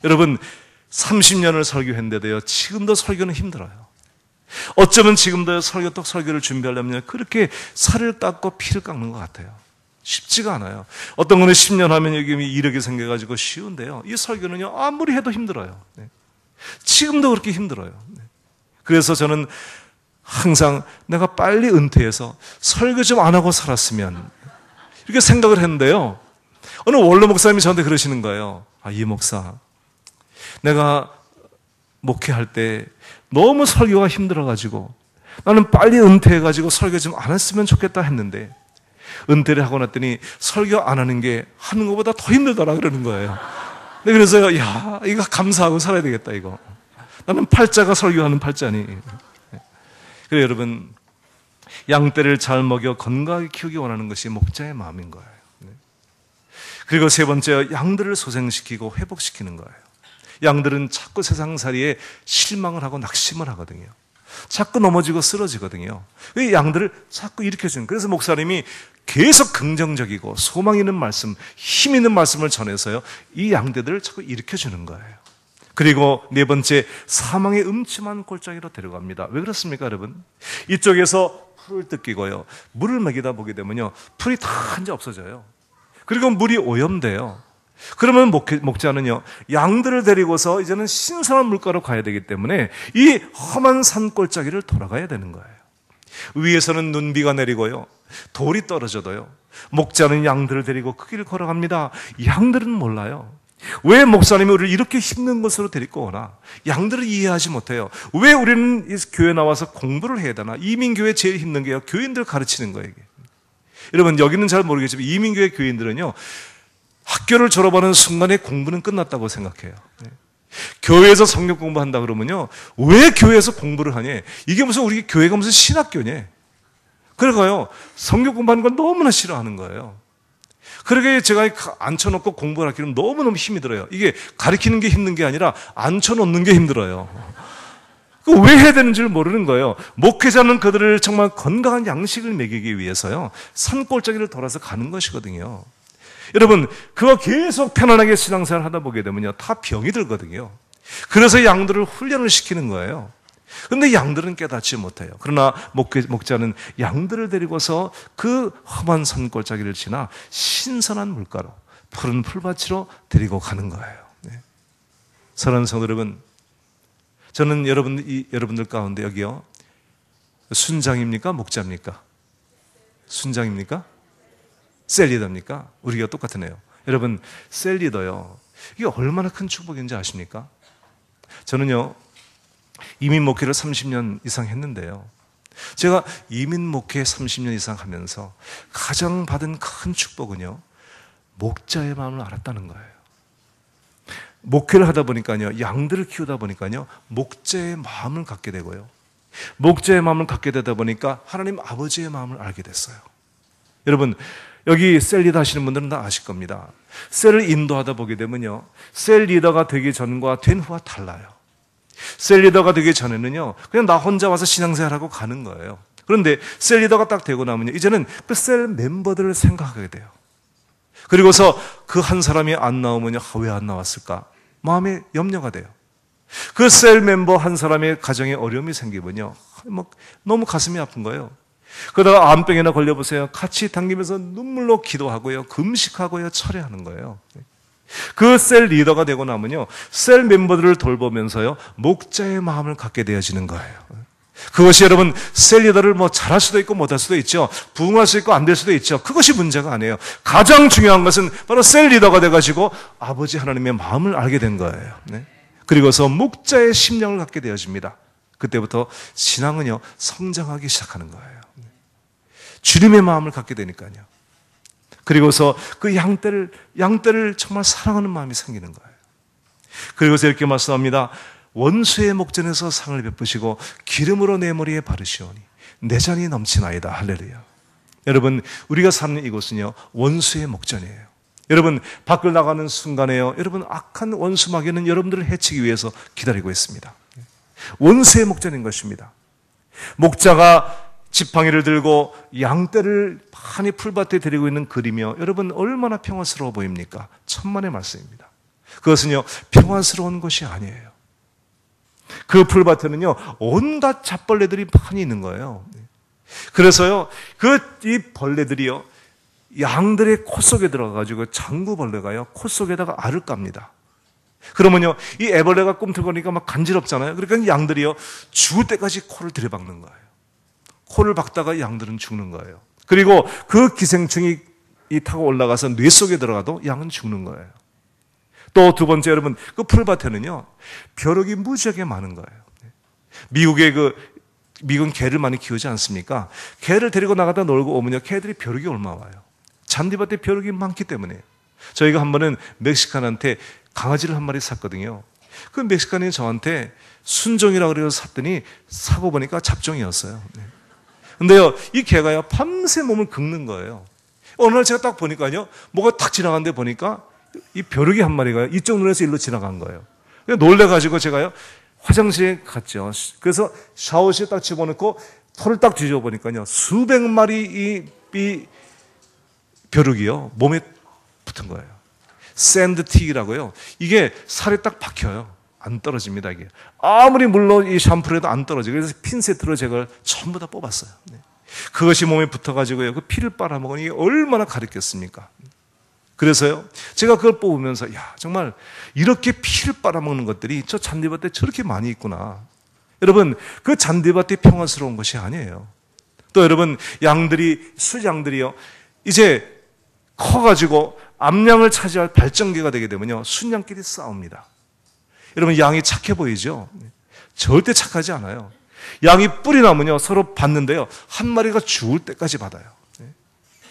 여러분, 30년을 설교했는데도요, 지금도 설교는 힘들어요. 어쩌면 지금도 설교를 준비하려면 그렇게 살을 깎고 피를 깎는 것 같아요. 쉽지가 않아요. 어떤 거는 10년 하면 여기 이력이 생겨가지고 쉬운데요, 이 설교는요, 아무리 해도 힘들어요. 지금도 그렇게 힘들어요. 그래서 저는 항상 내가 빨리 은퇴해서 설교 좀 안 하고 살았으면 이렇게 생각을 했는데요, 어느 원로 목사님이 저한테 그러시는 거예요. 이 목사, 내가 목회할 때 너무 설교가 힘들어가지고 나는 빨리 은퇴해가지고 설교 좀 안 했으면 좋겠다 했는데, 은퇴를 하고 났더니 설교 안 하는 게 하는 것보다 더 힘들더라 그러는 거예요. 그래서 이거 감사하고 살아야 되겠다, 이거. 나는 팔자가 설교하는 팔자니. 그래서 여러분, 양떼를 잘 먹여 건강하게 키우기 원하는 것이 목자의 마음인 거예요. 그리고 세 번째, 양들을 소생시키고 회복시키는 거예요. 양들은 자꾸 세상살이에 실망을 하고 낙심을 하거든요. 자꾸 넘어지고 쓰러지거든요. 이 양들을 자꾸 일으켜주는. 그래서 목사님이 계속 긍정적이고 소망 있는 말씀, 힘 있는 말씀을 전해서요, 이 양떼들을 자꾸 일으켜주는 거예요. 그리고 네 번째, 사망의 음침한 골짜기로 데려갑니다. 왜 그렇습니까, 여러분? 이쪽에서 풀을 뜯기고요, 물을 먹이다 보게 되면요, 풀이 다 이제 없어져요. 그리고 물이 오염돼요. 그러면 목자는요, 양들을 데리고서 이제는 신선한 물가로 가야 되기 때문에 이 험한 산골짜기를 돌아가야 되는 거예요. 위에서는 눈비가 내리고요, 돌이 떨어져도요, 목자는 양들을 데리고 그 길을 걸어갑니다. 양들은 몰라요. 왜 목사님이 우리를 이렇게 힘든 곳으로 데리고 오나? 양들을 이해하지 못해요. 왜 우리는 이 교회 나와서 공부를 해야 되나? 이민교회 제일 힘든 게요, 교인들 가르치는 거예요, 이게. 여러분, 여기는 잘 모르겠지만 이민교회 교인들은요, 학교를 졸업하는 순간에 공부는 끝났다고 생각해요. 교회에서 성경 공부한다 그러면요, 왜 교회에서 공부를 하니? 이게 무슨 우리 교회가 무슨 신학교니? 그러니까요, 성경 공부하는 걸 너무나 싫어하는 거예요. 그러게 제가 앉혀놓고 공부를 하기는 너무너무 힘이 들어요. 이게 가르치는 게 힘든 게 아니라 앉혀놓는 게 힘들어요. 왜 해야 되는지를 모르는 거예요. 목회자는 그들을 정말 건강한 양식을 먹이기 위해서요, 산골짜기를 돌아서 가는 것이거든요. 여러분, 그거 계속 편안하게 신앙생활 하다 보게 되면요, 다 병이 들거든요. 그래서 양들을 훈련을 시키는 거예요. 그런데 양들은 깨닫지 못해요. 그러나 목자는 양들을 데리고서 그 험한 산골짜기를 지나 신선한 물가로, 푸른 풀밭으로 데리고 가는 거예요. 사랑하는 성도 여러분, 저는 여러분들 가운데 여기요, 순장입니까? 목자입니까? 순장입니까? 셀리더입니까? 우리가 똑같으네요. 여러분, 셀리더요, 이게 얼마나 큰 축복인지 아십니까? 저는요, 이민 목회를 30년 이상 했는데요, 제가 이민 목회 30년 이상 하면서 가장 받은 큰 축복은요, 목자의 마음을 알았다는 거예요. 목회를 하다 보니까요, 양들을 키우다 보니까요, 목자의 마음을 갖게 되고요, 목자의 마음을 갖게 되다 보니까 하나님 아버지의 마음을 알게 됐어요. 여러분, 여기 셀 리더 하시는 분들은 다 아실 겁니다. 셀을 인도하다 보게 되면요, 셀 리더가 되기 전과 된 후와 달라요. 셀 리더가 되기 전에는요, 그냥 나 혼자 와서 신앙생활하고 가는 거예요. 그런데 셀 리더가 딱 되고 나면요, 이제는 그 셀 멤버들을 생각하게 돼요. 그리고서 그 한 사람이 안 나오면요, 왜 안 나왔을까? 마음에 염려가 돼요. 그 셀 멤버 한 사람의 가정에 어려움이 생기면요, 너무 가슴이 아픈 거예요. 그러다가 암병이나 걸려보세요. 같이 당기면서 눈물로 기도하고요, 금식하고요, 철회하는 거예요. 그 셀 리더가 되고 나면요, 셀 멤버들을 돌보면서요, 목자의 마음을 갖게 되어지는 거예요. 그것이 여러분, 셀 리더를 잘할 수도 있고 못할 수도 있죠. 부응할 수 있고 안 될 수도 있죠. 그것이 문제가 아니에요. 가장 중요한 것은 바로 셀 리더가 돼가지고 아버지 하나님의 마음을 알게 된 거예요. 네? 그리고서 목자의 심령을 갖게 되어집니다. 그때부터 신앙은요, 성장하기 시작하는 거예요. 주님의 마음을 갖게 되니까요. 그리고서 그 양떼를 정말 사랑하는 마음이 생기는 거예요. 그리고서 이렇게 말씀합니다. 원수의 목전에서 상을 베푸시고 기름으로 내 머리에 바르시오니 내 잔이 넘치나이다. 할렐루야. 여러분, 우리가 사는 이곳은요, 원수의 목전이에요. 여러분, 밖을 나가는 순간에요, 여러분, 악한 원수 마귀는 여러분들을 해치기 위해서 기다리고 있습니다. 원수의 목전인 것입니다. 목자가 지팡이를 들고 양떼를 많이 풀밭에 데리고 있는 그림이요, 여러분, 얼마나 평안스러워 보입니까? 천만의 말씀입니다. 그것은요, 평안스러운 것이 아니에요. 그 풀밭에는요, 온갖 잡벌레들이 많이 있는 거예요. 그래서요, 이 벌레들이요, 양들의 코 속에 들어가가지고 장구벌레가요, 코 속에다가 알을 깝니다. 그러면요, 이 애벌레가 꿈틀거리니까 막 간지럽잖아요. 그러니까 양들이요, 죽을 때까지 코를 들이박는 거예요. 코를 박다가 양들은 죽는 거예요. 그리고 그 기생충이 타고 올라가서 뇌 속에 들어가도 양은 죽는 거예요. 또 두 번째, 여러분, 그 풀밭에는요, 벼룩이 무지하게 많은 거예요. 미국은 개를 많이 키우지 않습니까? 개를 데리고 나가다 놀고 오면요, 개들이 벼룩이 얼마 와요. 잔디밭에 벼룩이 많기 때문에. 저희가 한 번은 멕시칸한테 강아지를 한 마리 샀거든요. 그 멕시칸이 저한테 순종이라고 그래서 샀더니 사고 보니까 잡종이었어요. 근데요, 이 개가요, 밤새 몸을 긁는 거예요. 어느 날 제가 딱 보니까요, 뭐가 탁 지나가는데 보니까 이 벼룩이 한 마리가요, 이쪽 눈에서 일로 지나간 거예요. 놀래가지고 제가요, 화장실에 갔죠. 그래서 샤워실에 딱 집어넣고 털을 딱 뒤져보니까요, 수백 마리 이 벼룩이요, 몸에 붙은 거예요. 샌드틱이라고요. 이게 살에 딱 박혀요. 안 떨어집니다, 이게. 아무리 물론 이 샴푸를 해도 안 떨어져요. 그래서 핀셋으로 제가 전부 다 뽑았어요. 그것이 몸에 붙어가지고요, 그 피를 빨아먹으니 이게 얼마나 가렵겠습니까? 그래서요, 제가 그걸 뽑으면서, 정말 이렇게 피를 빨아먹는 것들이 저 잔디밭에 저렇게 많이 있구나. 여러분, 그 잔디밭이 평안스러운 것이 아니에요. 또 여러분, 수양들이요, 이제 커가지고 암양을 차지할 발전기가 되게 되면요, 순양끼리 싸웁니다. 여러분, 양이 착해 보이죠? 절대 착하지 않아요. 양이 뿔이 나면요, 서로 받는데요, 한 마리가 죽을 때까지 받아요.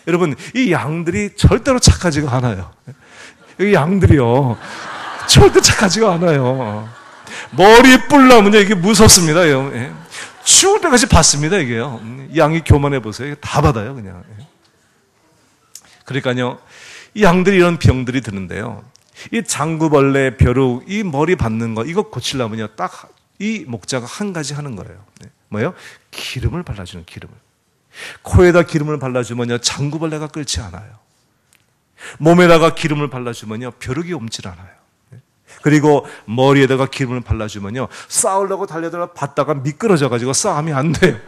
여러분, 이 양들이 절대로 착하지가 않아요. 이 양들이요, 절대 착하지가 않아요. 머리 뿔 나면요, 이게 무섭습니다. 죽을 때까지 받습니다, 이게요. 양이 교만해 보세요. 다 받아요, 그냥. 그러니까요, 이 양들이 이런 병들이 드는데요, 이 장구벌레, 벼룩, 이 머리 받는 거, 이거 고치려면요, 딱 이 목자가 한 가지 하는 거예요. 뭐예요? 기름을 발라주는, 기름을. 코에다 기름을 발라주면요, 장구벌레가 끓지 않아요. 몸에다가 기름을 발라주면요, 벼룩이 옮질 않아요. 그리고 머리에다가 기름을 발라주면요, 싸우려고 달려들어 받다가 미끄러져가지고 싸움이 안 돼요.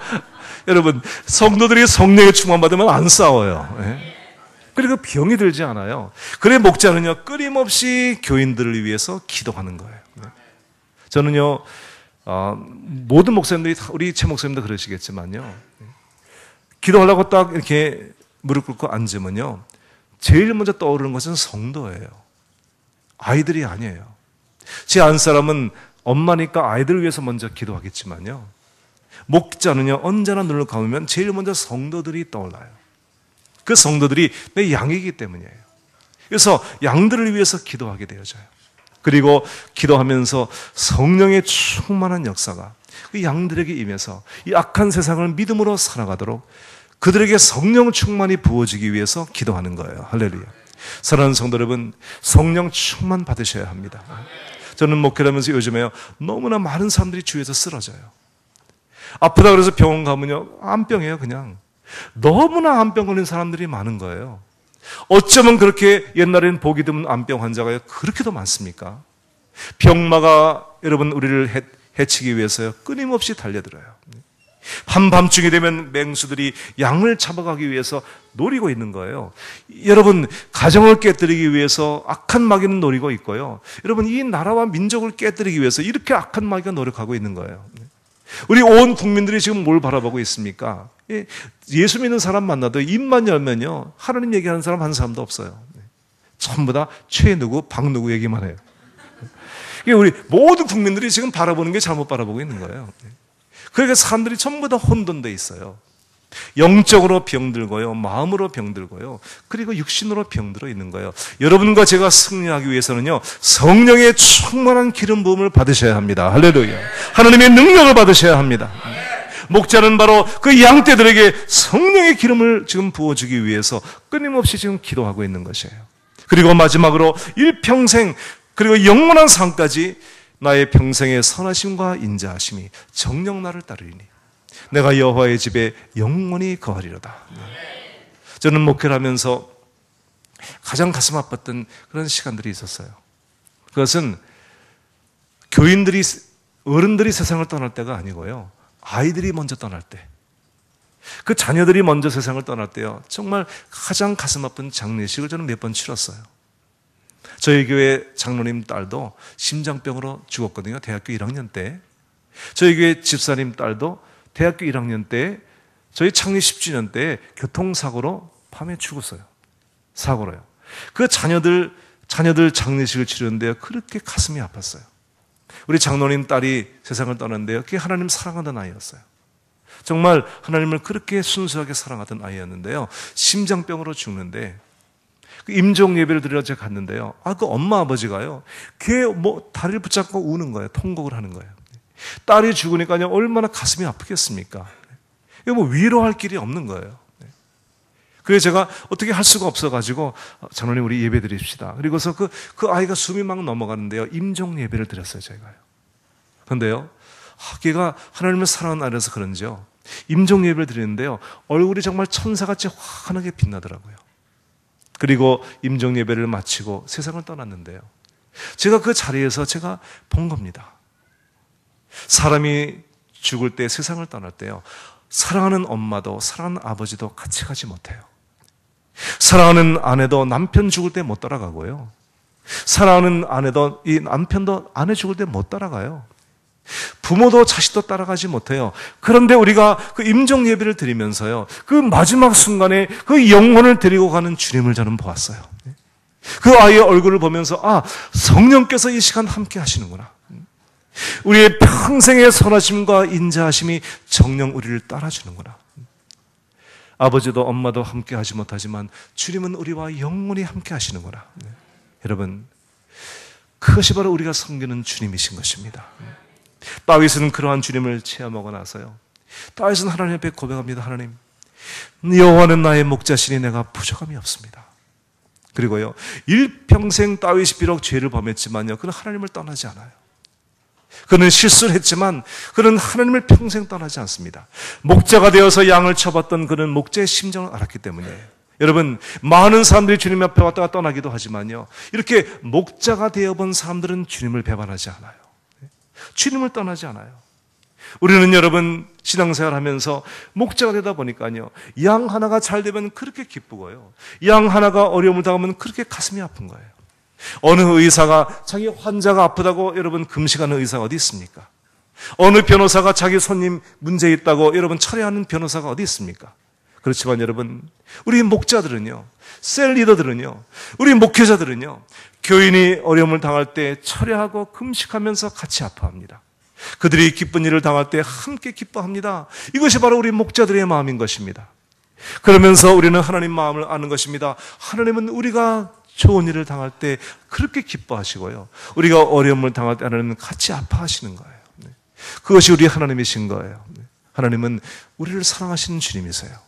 여러분, 성도들이 성령의 충만받으면 안 싸워요. 그리고 병이 들지 않아요. 그래 목자는요, 끊임없이 교인들을 위해서 기도하는 거예요. 저는요, 모든 목사님들이, 우리 최 목사님도 그러시겠지만요, 기도하려고 딱 이렇게 무릎 꿇고 앉으면요, 제일 먼저 떠오르는 것은 성도예요. 아이들이 아니에요. 제 안 사람은 엄마니까 아이들을 위해서 먼저 기도하겠지만요, 목자는요, 언제나 눈을 감으면 제일 먼저 성도들이 떠올라요. 그 성도들이 내 양이기 때문이에요. 그래서 양들을 위해서 기도하게 되어져요. 그리고 기도하면서 성령의 충만한 역사가 그 양들에게 임해서 이 악한 세상을 믿음으로 살아가도록 그들에게 성령 충만이 부어지기 위해서 기도하는 거예요. 할렐루야. 사랑하는 성도 여러분, 성령 충만 받으셔야 합니다. 저는 목회를 하면서 요즘에요, 너무나 많은 사람들이 주위에서 쓰러져요. 아프다 그래서 병원 가면요, 암병이에요, 그냥. 너무나 암병 걸린 사람들이 많은 거예요. 어쩌면 그렇게 옛날에는 보기 드문 암병 환자가 그렇게도 많습니까? 병마가 여러분 우리를 해치기 위해서요, 끊임없이 달려들어요. 한밤중이 되면 맹수들이 양을 잡아가기 위해서 노리고 있는 거예요. 여러분, 가정을 깨뜨리기 위해서 악한 마귀는 노리고 있고요. 여러분, 이 나라와 민족을 깨뜨리기 위해서 이렇게 악한 마귀가 노력하고 있는 거예요. 우리 온 국민들이 지금 뭘 바라보고 있습니까? 예수 믿는 사람 만나도 입만 열면요, 하나님 얘기하는 사람 한 사람도 없어요. 전부 다 최 누구, 박 누구 얘기만 해요. 우리 모든 국민들이 지금 바라보는 게 잘못 바라보고 있는 거예요. 그러니까 사람들이 전부 다 혼돈돼 있어요. 영적으로 병들고요, 마음으로 병들고요, 그리고 육신으로 병들어 있는 거예요. 여러분과 제가 승리하기 위해서는요, 성령의 충만한 기름 부음을 받으셔야 합니다. 할렐루야. 하나님의 능력을 받으셔야 합니다. 목자는 바로 그 양떼들에게 성령의 기름을 지금 부어주기 위해서 끊임없이 지금 기도하고 있는 것이에요. 그리고 마지막으로 일평생, 그리고 영원한 삶까지 나의 평생의 선하심과 인자하심이 정녕 나를 따르리니 내가 여호와의 집에 영원히 거하리로다. 저는 목회를 하면서 가장 가슴 아팠던 그런 시간들이 있었어요. 그것은 교인들이, 어른들이 세상을 떠날 때가 아니고요, 아이들이 먼저 떠날 때, 그 자녀들이 먼저 세상을 떠날 때요, 정말 가장 가슴 아픈 장례식을 저는 몇 번 치렀어요. 저희 교회 장로님 딸도 심장병으로 죽었거든요, 대학교 1학년 때. 저희 교회 집사님 딸도 대학교 1학년 때, 저희 창립 10주년 때 교통사고로 밤에 죽었어요. 사고로요. 그 자녀들 장례식을 치르는데요, 그렇게 가슴이 아팠어요. 우리 장로님 딸이 세상을 떠났는데요, 그게 하나님 사랑하던 아이였어요. 정말 하나님을 그렇게 순수하게 사랑하던 아이였는데요, 심장병으로 죽는데 그 임종 예배를 드리러 제가 갔는데요, 그 엄마 아버지가요, 걔 다리를 붙잡고 우는 거예요. 통곡을 하는 거예요. 딸이 죽으니까요, 얼마나 가슴이 아프겠습니까? 이거 위로할 길이 없는 거예요. 그래서 제가 어떻게 할 수가 없어가지고, 장로님 우리 예배 드립시다. 그리고서 그 아이가 숨이 막 넘어가는데요, 임종 예배를 드렸어요, 제가요. 그런데요, 걔가 하나님을 사랑하는 아이라서 그런지요, 임종 예배를 드리는데요, 얼굴이 정말 천사같이 환하게 빛나더라고요. 그리고 임종 예배를 마치고 세상을 떠났는데요, 제가 그 자리에서 제가 본 겁니다. 사람이 죽을 때, 세상을 떠날 때요, 사랑하는 엄마도 사랑하는 아버지도 같이 가지 못해요. 사랑하는 아내도 남편 죽을 때 못 따라가고요, 사랑하는 아내도 이 남편도 아내 죽을 때 못 따라가요. 부모도 자식도 따라가지 못해요. 그런데 우리가 그 임종 예배를 드리면서요, 그 마지막 순간에 그 영혼을 데리고 가는 주님을 저는 보았어요. 그 아이의 얼굴을 보면서, 성령께서 이 시간 함께 하시는구나. 우리의 평생의 선하심과 인자하심이 정녕 우리를 따라주는구나. 아버지도 엄마도 함께 하지 못하지만 주님은 우리와 영원히 함께 하시는구나. 여러분, 그것이 바로 우리가 섬기는 주님이신 것입니다. 다윗은 그러한 주님을 체험하고 나서요, 다윗은 하나님 앞에 고백합니다. 하나님, 여호와는 나의 목자시니 내가 부족함이 없습니다. 그리고요, 일평생 다윗이 비록 죄를 범했지만요, 그는 하나님을 떠나지 않아요. 그는 실수를 했지만 그는 하나님을 평생 떠나지 않습니다. 목자가 되어서 양을 쳐봤던 그는 목자의 심정을 알았기 때문이에요. 여러분, 많은 사람들이 주님 앞에 왔다가 떠나기도 하지만요, 이렇게 목자가 되어본 사람들은 주님을 배반하지 않아요. 주님을 떠나지 않아요. 우리는 여러분, 신앙생활 하면서 목자가 되다 보니까요, 양 하나가 잘 되면 그렇게 기쁘고요, 양 하나가 어려움을 당하면 그렇게 가슴이 아픈 거예요. 어느 의사가 자기 환자가 아프다고 여러분 금식하는 의사가 어디 있습니까? 어느 변호사가 자기 손님 문제 있다고 여러분 철회하는 변호사가 어디 있습니까? 그렇지만 여러분, 우리 목자들은요, 셀 리더들은요, 우리 목회자들은요, 교인이 어려움을 당할 때 철회하고 금식하면서 같이 아파합니다. 그들이 기쁜 일을 당할 때 함께 기뻐합니다. 이것이 바로 우리 목자들의 마음인 것입니다. 그러면서 우리는 하나님 마음을 아는 것입니다. 하나님은 우리가 좋은 일을 당할 때 그렇게 기뻐하시고요, 우리가 어려움을 당할 때 하나님은 같이 아파하시는 거예요. 그것이 우리 하나님이신 거예요. 하나님은 우리를 사랑하시는 주님이세요.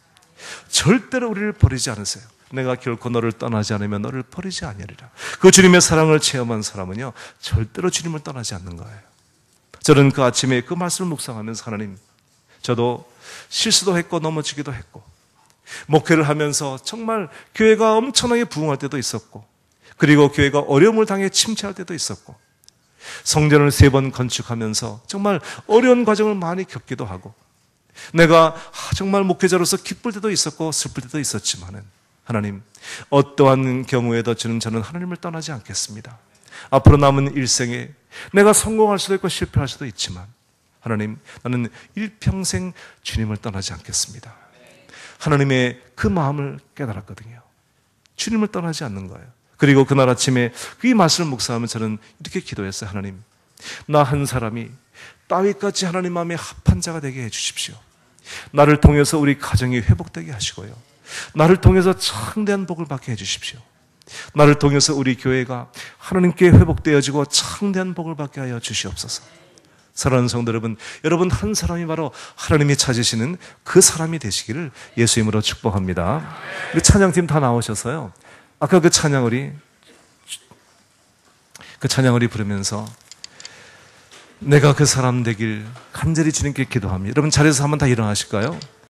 절대로 우리를 버리지 않으세요. 내가 결코 너를 떠나지 않으면 너를 버리지 아니하리라. 그 주님의 사랑을 체험한 사람은요, 절대로 주님을 떠나지 않는 거예요. 저는 그 아침에 그 말씀을 묵상하면서 하나님, 저도 실수도 했고 넘어지기도 했고 목회를 하면서 정말 교회가 엄청나게 부흥할 때도 있었고, 그리고 교회가 어려움을 당해 침체할 때도 있었고, 성전을 3번 건축하면서 정말 어려운 과정을 많이 겪기도 하고, 내가 정말 목회자로서 기쁠 때도 있었고 슬플 때도 있었지만은, 하나님, 어떠한 경우에도 저는 하나님을 떠나지 않겠습니다. 앞으로 남은 일생에 내가 성공할 수도 있고 실패할 수도 있지만, 하나님, 나는 일평생 주님을 떠나지 않겠습니다. 하나님의 그 마음을 깨달았거든요. 주님을 떠나지 않는 거예요. 그리고 그날 아침에 이 말씀을 묵상하면 저는 이렇게 기도했어요. 하나님, 나 한 사람이 다윗같이 하나님 마음에 합한 자가 되게 해주십시오. 나를 통해서 우리 가정이 회복되게 하시고요, 나를 통해서 창대한 복을 받게 해주십시오. 나를 통해서 우리 교회가 하나님께 회복되어지고 창대한 복을 받게 하여 주시옵소서. 사랑하는 성도 여러분, 여러분 한 사람이 바로 하나님이 찾으시는 그 사람이 되시기를 예수 이름으로 축복합니다. 우리 찬양팀 다 나오셔서요, 아까 그 찬양을 부르면서 내가 그 사람 되길 간절히 주님께 기도합니다. 여러분 자리에서 한번 다 일어나실까요?